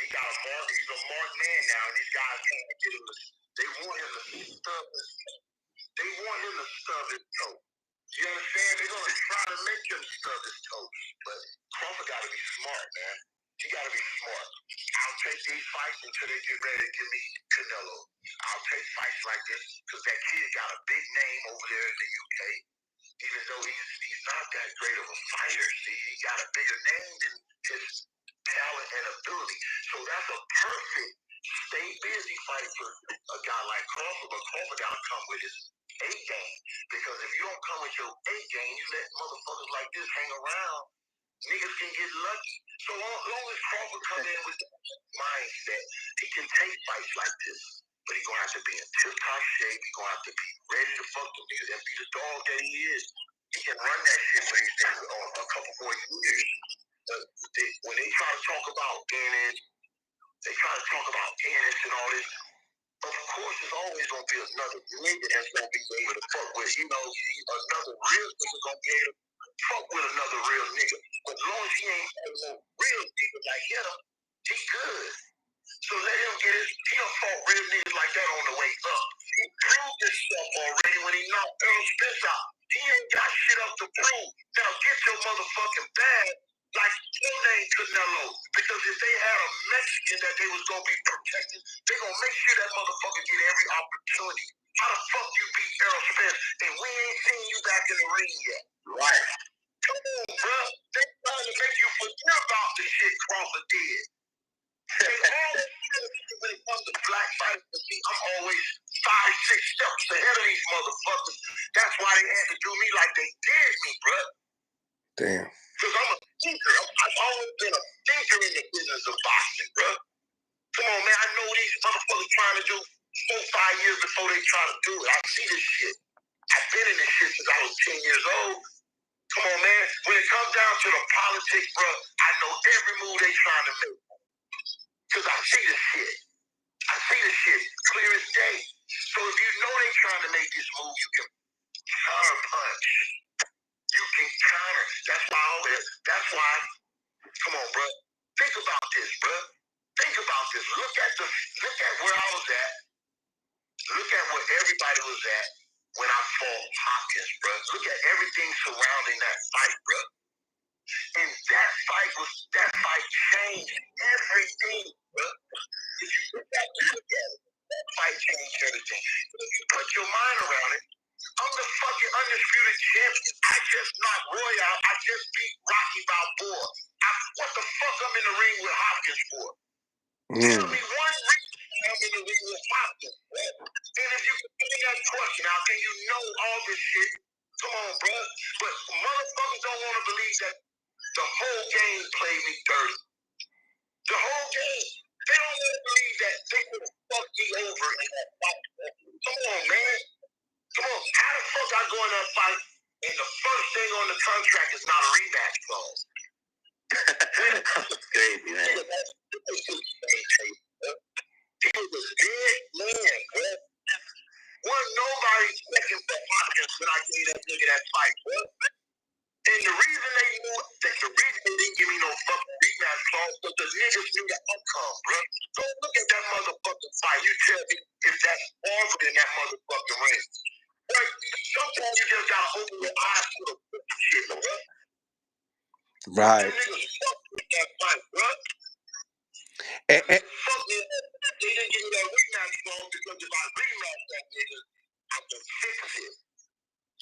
marked man now, and these guys trying to get him to, they want him to stub his toe. They want him to stub his toe. You understand? They're going to try to make him stub his toe. But Crawford got to be smart, man. He got to be smart. I'll take these fights until they get ready to give me Canelo. I'll take fights like this because that kid got a big name over there in the UK. Even though he's not that great of a fighter. See, he got a bigger name than his talent and ability. So that's a perfect stay busy fight for a guy like Crawford. But Crawford got to come with his A game. Because if you don't come with your A game, you let motherfuckers like this hang around, niggas can get lucky. So long as Crawford come in with the mindset, he can take fights like this. But he's going to have to be in tip-top shape. He's going to have to be ready to fuck the niggas and be the dog that he is. He can run that shit for these things on a couple more years. When they try to talk about Ennis, and all this, of course there's always going to be another nigga that's going to be able to fuck with. You know, another real nigga going to be able to fuck with another real nigga. But as long as he ain't no real nigga like him, he good. So let him get his, he done fought real niggas like that on the way up. He proved himself already when he knocked Earl Spence out. He ain't got shit up to prove. Now get your motherfucking bag like your name Canelo. Because if they had a Mexican that they was going to be protected, they going to make sure that motherfucker get every opportunity. How the fuck you beat Earl Spence and we ain't seen you back in the ring yet? Right. Come on, bro. They trying to make you forget about the shit Crawford did. They always, when it comes to black fighters, I'm always 5-6 steps ahead of these motherfuckers. That's why they had to do me like they did me, bro. Damn. Because I'm a thinker. I've always been a thinker in the business of boxing, bro. Come on, man. I know these motherfuckers trying to do 4-5 years before they try to do it. I see this shit. I've been in this shit since I was 10 years old. Come on, man. When it comes down to the politics, bro, I know every move they trying to make. Because I see this shit. I see this shit clear as day. So if you know they trying to make this move, you can counter punch. You can counter. That's why. Come on, bro. Think about this, bro. Think about this. Look at where I was at. Look at where everybody was at when I fought Hopkins, bro. Look at everything surrounding that fight, bro. And that fight changed everything, bro. If you look at it, that fight changed everything. If you put your mind around it, I'm the fucking undisputed champion. I just knocked Roy out. I just beat Rocky Balboa. What the fuck I'm in the ring with Hopkins for? Tell me one reason I'm in the ring with Hopkins, bro. And if you can give me that question, how can you know all this shit? Come on, bro. But motherfuckers don't want to believe that the whole game played me dirty. The whole game. They don't want to believe that they could have fucked me over in that fight. Come on, man. Come on. How the fuck I go in that fight and the first thing on the contract is not a rematch clause? That's crazy, man. He was a dead man, bro. Wasn't nobody checking for Hopkins when I gave that nigga that fight, bro. And the reason they didn't give me no fucking rematch clause was the niggas knew the outcome, bro. Go look at that motherfucking fight. You tell me if that's Crawford in that motherfucking ring. Right? Sometimes you just gotta open your eyes to the shit, bro. Right. Them niggas fucked with that fight, bro. They didn't give me that rematch clause because if I rematch that nigga, I can fix it.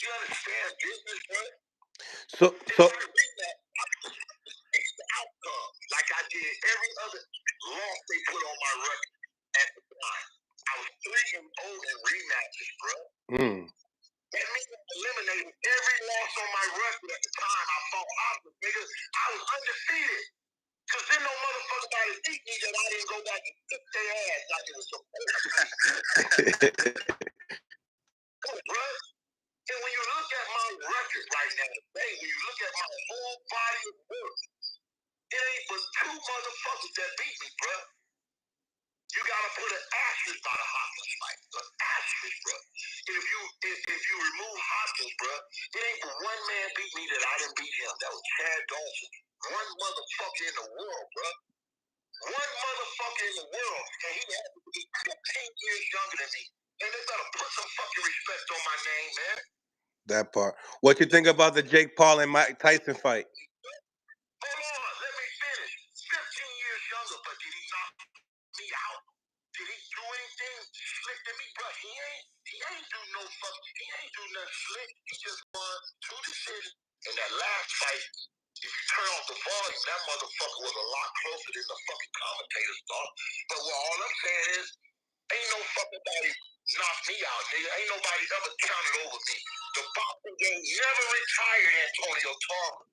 You understand business, bro? So it's the outcome. Like I did every other loss they put on my record at the time. I was 3-0 in rematches, bro. That means I eliminated every loss on my record at the time I fought Hopkins, nigga. I was undefeated. Because then no motherfucker tried to beat me that I didn't go back and kick their ass like it was supposed to. Come on, bro. And when you look at my record right now, when you look at my whole body of work, It ain't but two motherfuckers that beat me, bro. You gotta put an asterisk by the Hopkins fight. An asterisk, bro. If you remove Hopkins, bro, it ain't but one man beat me that I didn't beat him. That was Chad Dawson. One motherfucker in the world, bro. One motherfucker in the world, and he had to be 15 years younger than me. And they better put some fucking respect on my name, man. That part. What you think about the Jake Paul and Mike Tyson fight? Hold on, let me finish. 15 years younger, but did he knock me out? Did he do anything slick to me, bro? He ain't do no he ain't do nothing slick. He just won 2 decisions. In that last fight, if you turn off the volume, that motherfucker was a lot closer than the fucking commentators thought. But what all I'm saying is, ain't no fucking body knocked me out, nigga. Ain't nobody ever counted over me. The boxing game never retired Antonio Thurman.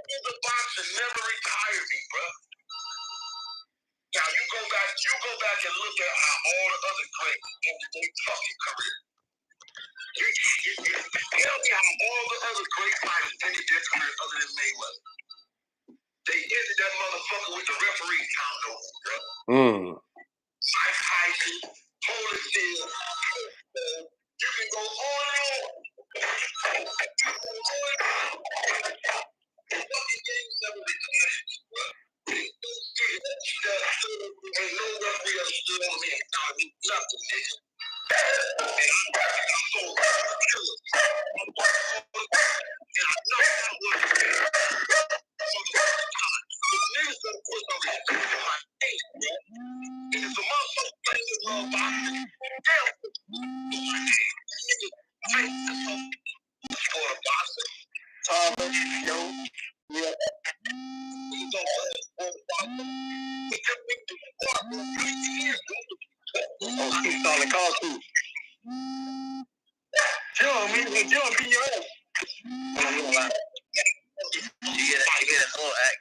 The boxing never retired me, bro. Now you go back and look at how all the other greats ended their fucking career. Tell me how all the other great fighters ended their career other than Mayweather. They ended that motherfucker with the referee count over, bro. Mike Tyson, Holyfield, you can go on and on. The fucking game's never retired, bro. Ain't no referee ever stood on me and counted me nothing, nigga. And I'm so killer. I'm and I know I was niggas gonna put some respect on my face, bro. And if a motherfucker plays this little boxing, damn, my name, nigga, make this for a boxer. Yo, yeah. We go for the boxer. We just make the sport for 3 years. Oh, he's calling call too. Jump, beat your ass. You get a full act.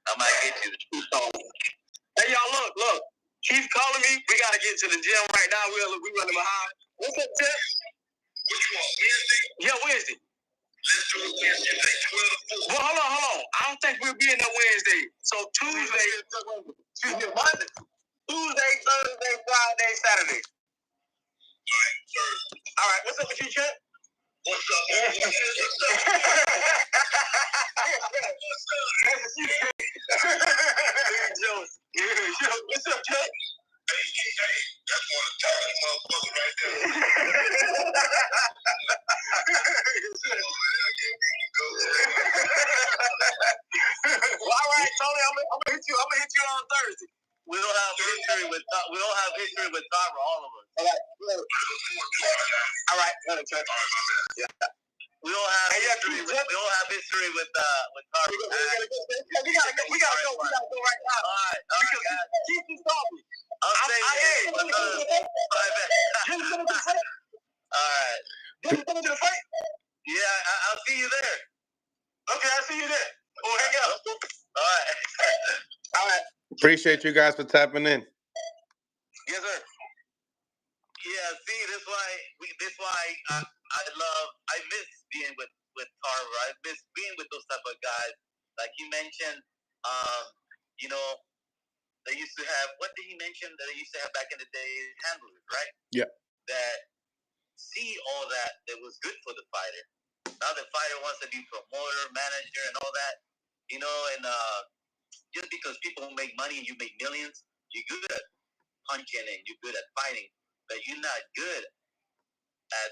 I might get you. Hey, y'all, look. Keith calling me. We gotta get to the gym right now. We running behind. What's up, Tim? Which one? Wednesday? Yeah, Wednesday. Let's do it Wednesday, like 12 to 4. Well, hold on. I don't think we'll be in there Wednesday. So Tuesday, Monday, Tuesday, Thursday, Friday, Saturday. All right. What's up with you, Chet? What's up, man? What's up? What's up, Chet? Hey, that's one of the toughest motherfuckers right there. Well, all right, Tony, I'm gonna hit you on Thursday. We don't have history with Tyra, all of us. All right, let him check. Yeah. We don't have history with Tyra. We gotta go right now. All right, guys. Keep this talking. I'll say it. All right. You coming to the fight? Yeah, I'll see you there. Okay, I'll see you there. We'll hang out. All right. Appreciate you guys for tapping in. Yes, sir. Yeah, see, that's why I miss being with Carver. I miss being with those type of guys. Like you mentioned, they used to have, what did he mention that they used to have back in the day? Handlers, right? Yeah. That see all that was good for the fighter. Now the fighter wants to be promoter, manager, and all that, and just because people make money and you make millions, you're good at punching and you're good at fighting, but you're not good at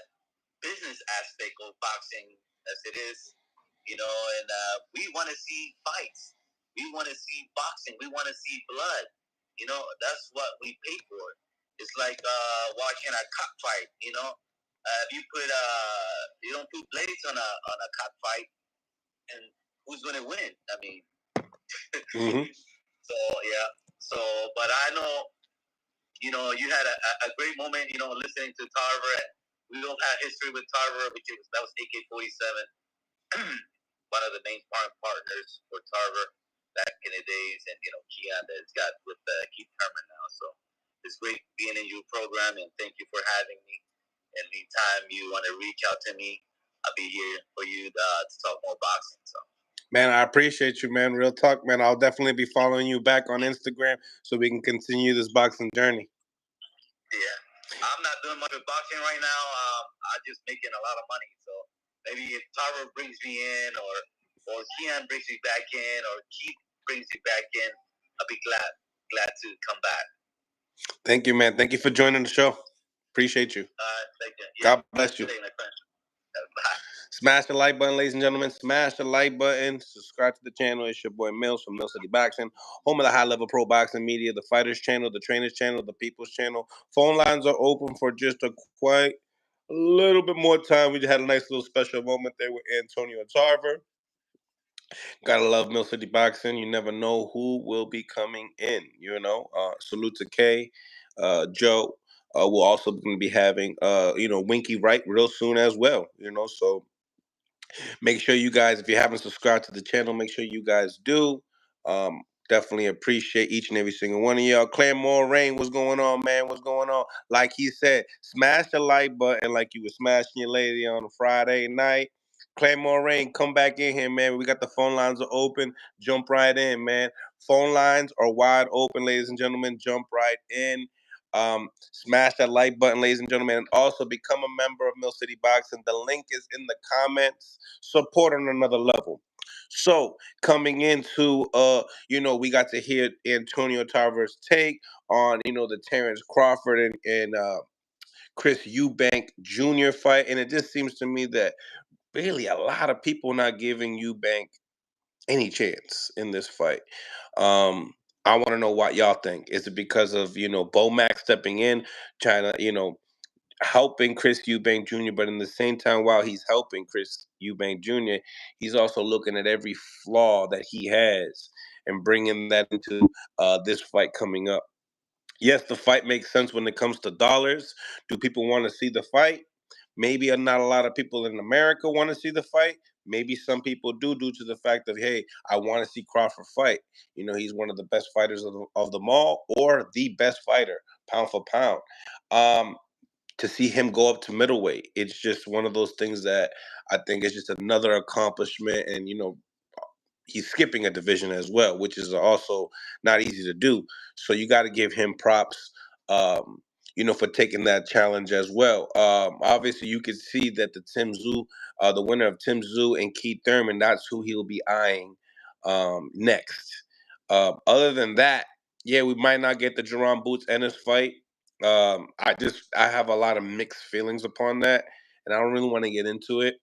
business aspect of boxing as it is, and we want to see fights. We want to see boxing. We want to see blood. That's what we pay for. It's like watching a cockfight. If you you don't put blades on a cockfight, and who's going to win? I mean, So yeah. But I know, you had a great moment. Listening to Tarver. We don't have history with Tarver, that was AK-47, one of the main partners for Tarver back in the days, and Kieth that's got with Keith Thurman now. So it's great being in your program, and thank you for having me. Anytime you want to reach out to me, I'll be here for you to talk more boxing. So Man, I appreciate you, man. Real talk, man. I'll definitely be following you back on Instagram so we can continue this boxing journey. Yeah, I'm not doing much with boxing right now. I'm just making a lot of money. So maybe if Tyler brings me in, or Kieth brings me back in, or Kieth brings me back in, I'll be glad to come back. Thank you, man. Thank you for joining the show. Appreciate you. Thank you. Yeah. God bless you. Good day, my friend. Bye. Smash the like button, ladies and gentlemen. Smash the like button. Subscribe to the channel. It's your boy Mills from Mill City Boxing, home of the high level pro boxing media, the fighters channel, the trainers channel, the people's channel. Phone lines are open for just a little bit more time. We just had a nice little special moment there with Antonio Tarver. Gotta love Mill City Boxing. You never know who will be coming in. Salute to Kay, Joe. We're also going to be having Winky Wright real soon as well. So make sure you guys, if you haven't subscribed to the channel, make sure you guys do. Definitely appreciate each and every single one of y'all. Claremore Rain, what's going on, man? What's going on? Like he said, smash the like button like you were smashing your lady on a Friday night. Claremore Rain, come back in here, man. We got the phone lines are open. Jump right in, man. Phone lines are wide open, ladies and gentlemen. Jump right in. Smash that like button, ladies and gentlemen, and also become a member of Mill City Boxing. The link is in the comments. Support on another level. So coming into we got to hear Antonio Tarver's take on the Terrence Crawford and Chris Eubank Jr. fight, and it just seems to me that really a lot of people not giving Eubank any chance in this fight. I want to know what y'all think. Is it because of Bomac stepping in, trying to helping Chris Eubank Jr., but in the same time, while he's helping Chris Eubank Jr., he's also looking at every flaw that he has and bringing that into this fight coming up. Yes, the fight makes sense when it comes to dollars. Do people want to see the fight? Maybe not a lot of people in America want to see the fight. Maybe some people do, due to the fact of, hey, I want to see Crawford fight. He's one of the best fighters of them all, or the best fighter, pound for pound. To see him go up to middleweight, it's just one of those things that I think is just another accomplishment. And he's skipping a division as well, which is also not easy to do. So you got to give him props, for taking that challenge as well. Obviously, you can see that the winner of Tim Tszyu and Keith Thurman, that's who he'll be eyeing next. Other than that, yeah, we might not get the Jerome Boots Ennis fight. I have a lot of mixed feelings upon that, and I don't really want to get into it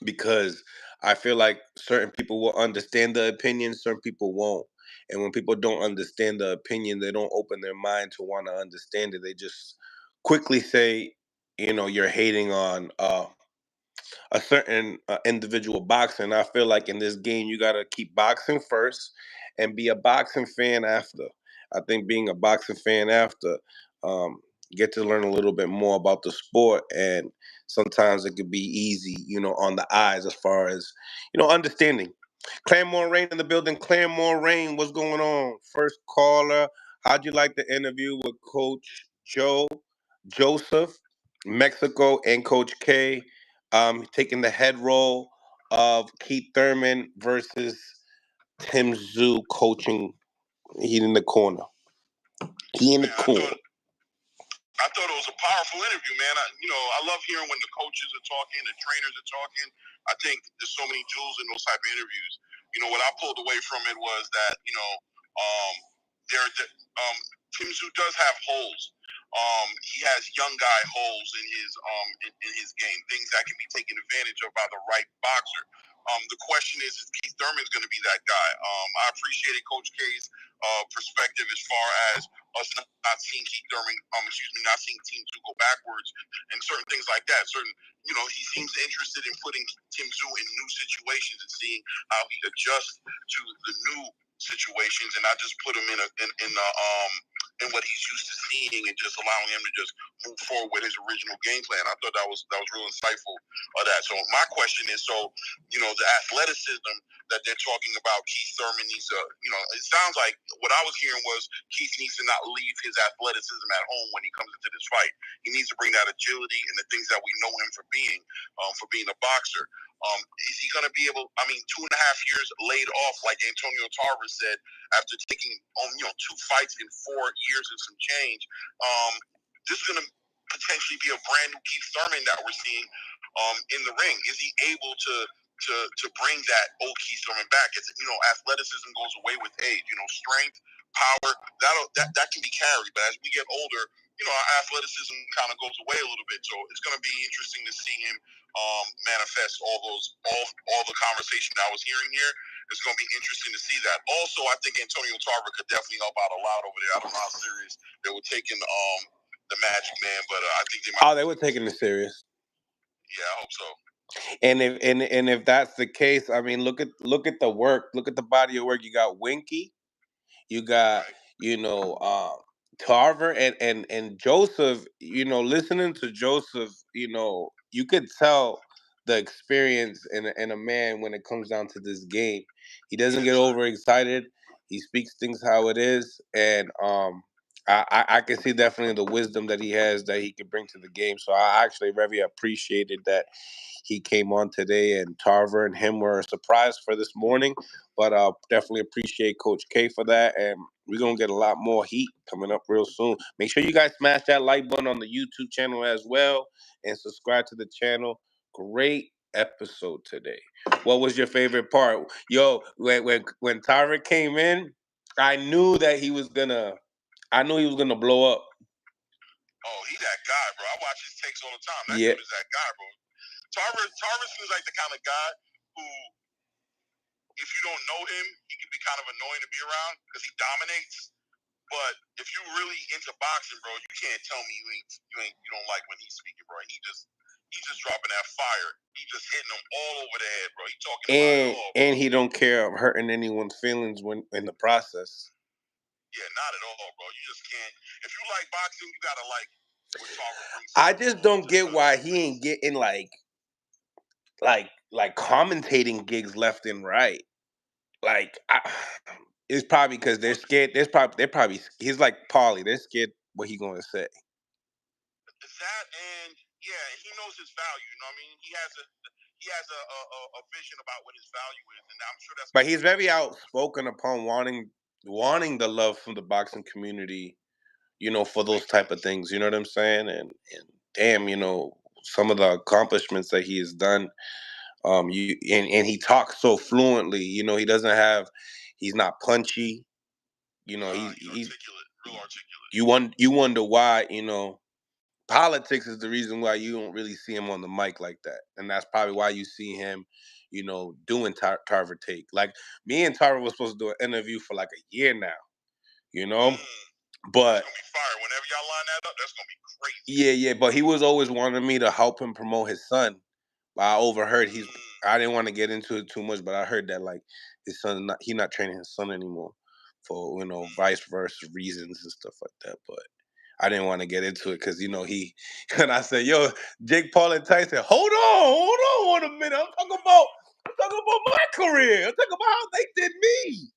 because I feel like certain people will understand the opinion, certain people won't. And when people don't understand the opinion, they don't open their mind to want to understand it. They just quickly say, you're hating on a certain individual boxer. And I feel like in this game, you got to keep boxing first and be a boxing fan after. I think being a boxing fan after, get to learn a little bit more about the sport, and sometimes it could be easy, on the eyes as far as, understanding. Claremore Rain in the building. Claremore Rain, what's going on? First caller. How'd you like the interview with Coach Joseph, Mexico, and Coach K, taking the head role of Keith Thurman versus Tim Tszyu coaching? He in the corner. He in the corner. I thought it was a powerful interview, man. I love hearing when the coaches are talking, the trainers are talking. I think there's so many jewels in those type of interviews. What I pulled away from it was that, Tim Tszyu does have holes. He has young guy holes in his game, things that can be taken advantage of by the right boxer. The question is Keith Thurman's going to be that guy? I appreciated Coach K's perspective as far as us not seeing Keith Thurman, not seeing Tim Tszyu go backwards and certain things like that. He seems interested in putting Tim Tszyu in new situations and seeing how he adjusts to the new situations, and not just put him in what he's used to seeing, and just allowing him to just move forward with his original game plan. I thought that was real insightful of that. So my question is, the athleticism that they're talking about, Keith Thurman needs to, it sounds like what I was hearing was Keith needs to not not leave his athleticism at home when he comes into this fight. He needs to bring that agility and the things that we know him for being a boxer. Is he going to be able? I mean, 2.5 years laid off, like Antonio Tarver said, after taking 2 fights in 4 years and some change. This is going to potentially be a brand new Keith Thurman that we're seeing in the ring. Is he able to bring that old Keith Thurman back? It's, athleticism goes away with age. Strength, power, that can be carried. But as we get older, our athleticism kind of goes away a little bit. So it's going to be interesting to see him manifest all the conversation I was hearing here. It's going to be interesting to see that. Also, I think Antonio Tarver could definitely help out a lot over there. I don't know how serious they were taking the Magic Man, but I think they might. Oh, they were taking it serious. Yeah, I hope so. And if that's the case, I mean, look at the work, look at the body of work. You got Winky, you got Tarver and Joseph. Listening to Joseph, you could tell the experience in a man when it comes down to this game. He doesn't get overexcited. He speaks things how it is, and I can see definitely the wisdom that he has that he can bring to the game. So I actually very appreciated that he came on today, and Tarver and him were a surprise for this morning. But definitely appreciate Coach K for that, and we're gonna get a lot more heat coming up real soon. Make sure you guys smash that like button on the YouTube channel as well, and subscribe to the channel. Great episode today. What was your favorite part? Yo, when Tarver came in, I knew he was gonna blow up. Oh, he that guy, bro. I watch his takes all the time. That Yeah. dude is that guy, bro. Tarver seems like the kind of guy who, if you don't know him, he can be kind of annoying to be around because he dominates. But if you really into boxing, bro, you can't tell me you don't like when he's speaking, bro. He's just dropping that fire. He just hitting them all over the head, bro. He talking about it all, bro. And he don't care of hurting anyone's feelings when in the process. Yeah, not at all, bro. You just can't. If you like boxing, you gotta like what Tarver brings. I just don't get why he ain't getting like commentating gigs left and right. It's probably because they're scared. They're probably he's like Paulie. They're scared what he gonna say. That and yeah, he knows his value. You know what I mean? He has a vision about what his value is, and I'm sure that's. But he's very outspoken upon wanting the love from the boxing community. For those type of things. You know what I'm saying? And damn, some of the accomplishments that he has done. And he talks so fluently. He doesn't have. He's not punchy. He's articulate, real articulate. You wonder why. Politics is the reason why you don't really see him on the mic like that, and that's probably why you see him, doing Tarver take. Like me and Tarver was supposed to do an interview for like a year now. But that's gonna be fire. Whenever y'all line that up, that's gonna be crazy. Yeah, but he was always wanting me to help him promote his son. But I overheard I didn't want to get into it too much, but I heard that like his son he's not training his son anymore for vice versa reasons and stuff like that. But I didn't want to get into it because he and I said, yo, Jake Paul and Tyson, hold on a minute. I'm talking about my career. I'm talking about how they did me.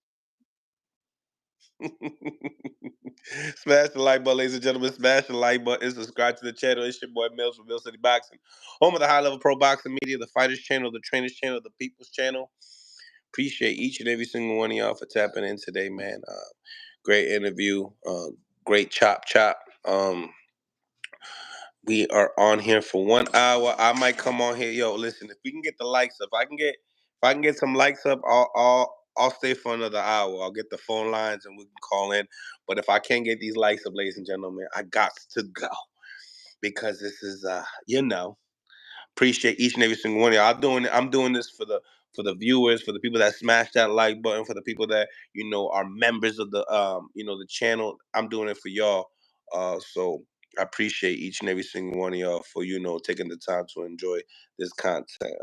Smash the like button, ladies and gentlemen. Smash the like button. Subscribe to the channel. It's your boy Mills from Mill City Boxing, home of the high level pro boxing media, the fighters channel, the trainers channel, the people's channel. Appreciate each and every single one of y'all for tapping in today, man. Great interview. Great chop. We are on here for 1 hour. I might come on here. Yo, listen, if we can get the likes up, if I can get some likes up, I'll stay for another hour. I'll get the phone lines and we can call in. But if I can't get these likes up, ladies and gentlemen, I got to go. Because this is appreciate each and every single one of y'all. I'm doing this for the viewers, for the people that smash that like button, for the people that are members of the the channel. I'm doing it for y'all. So I appreciate each and every single one of y'all for taking the time to enjoy this content.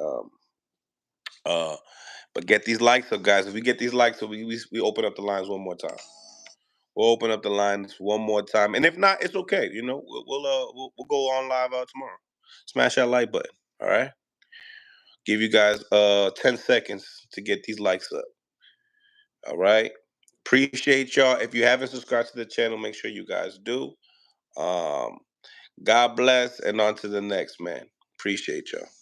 But get these likes up, guys. If we get these likes up, we open up the lines one more time. We'll open up the lines one more time, and if not, it's okay. We'll go on live tomorrow. Smash that like button. All right. Give you guys 10 seconds to get these likes up. All right. Appreciate y'all. If you haven't subscribed to the channel, make sure you guys do. God bless, and on to the next, man. Appreciate y'all.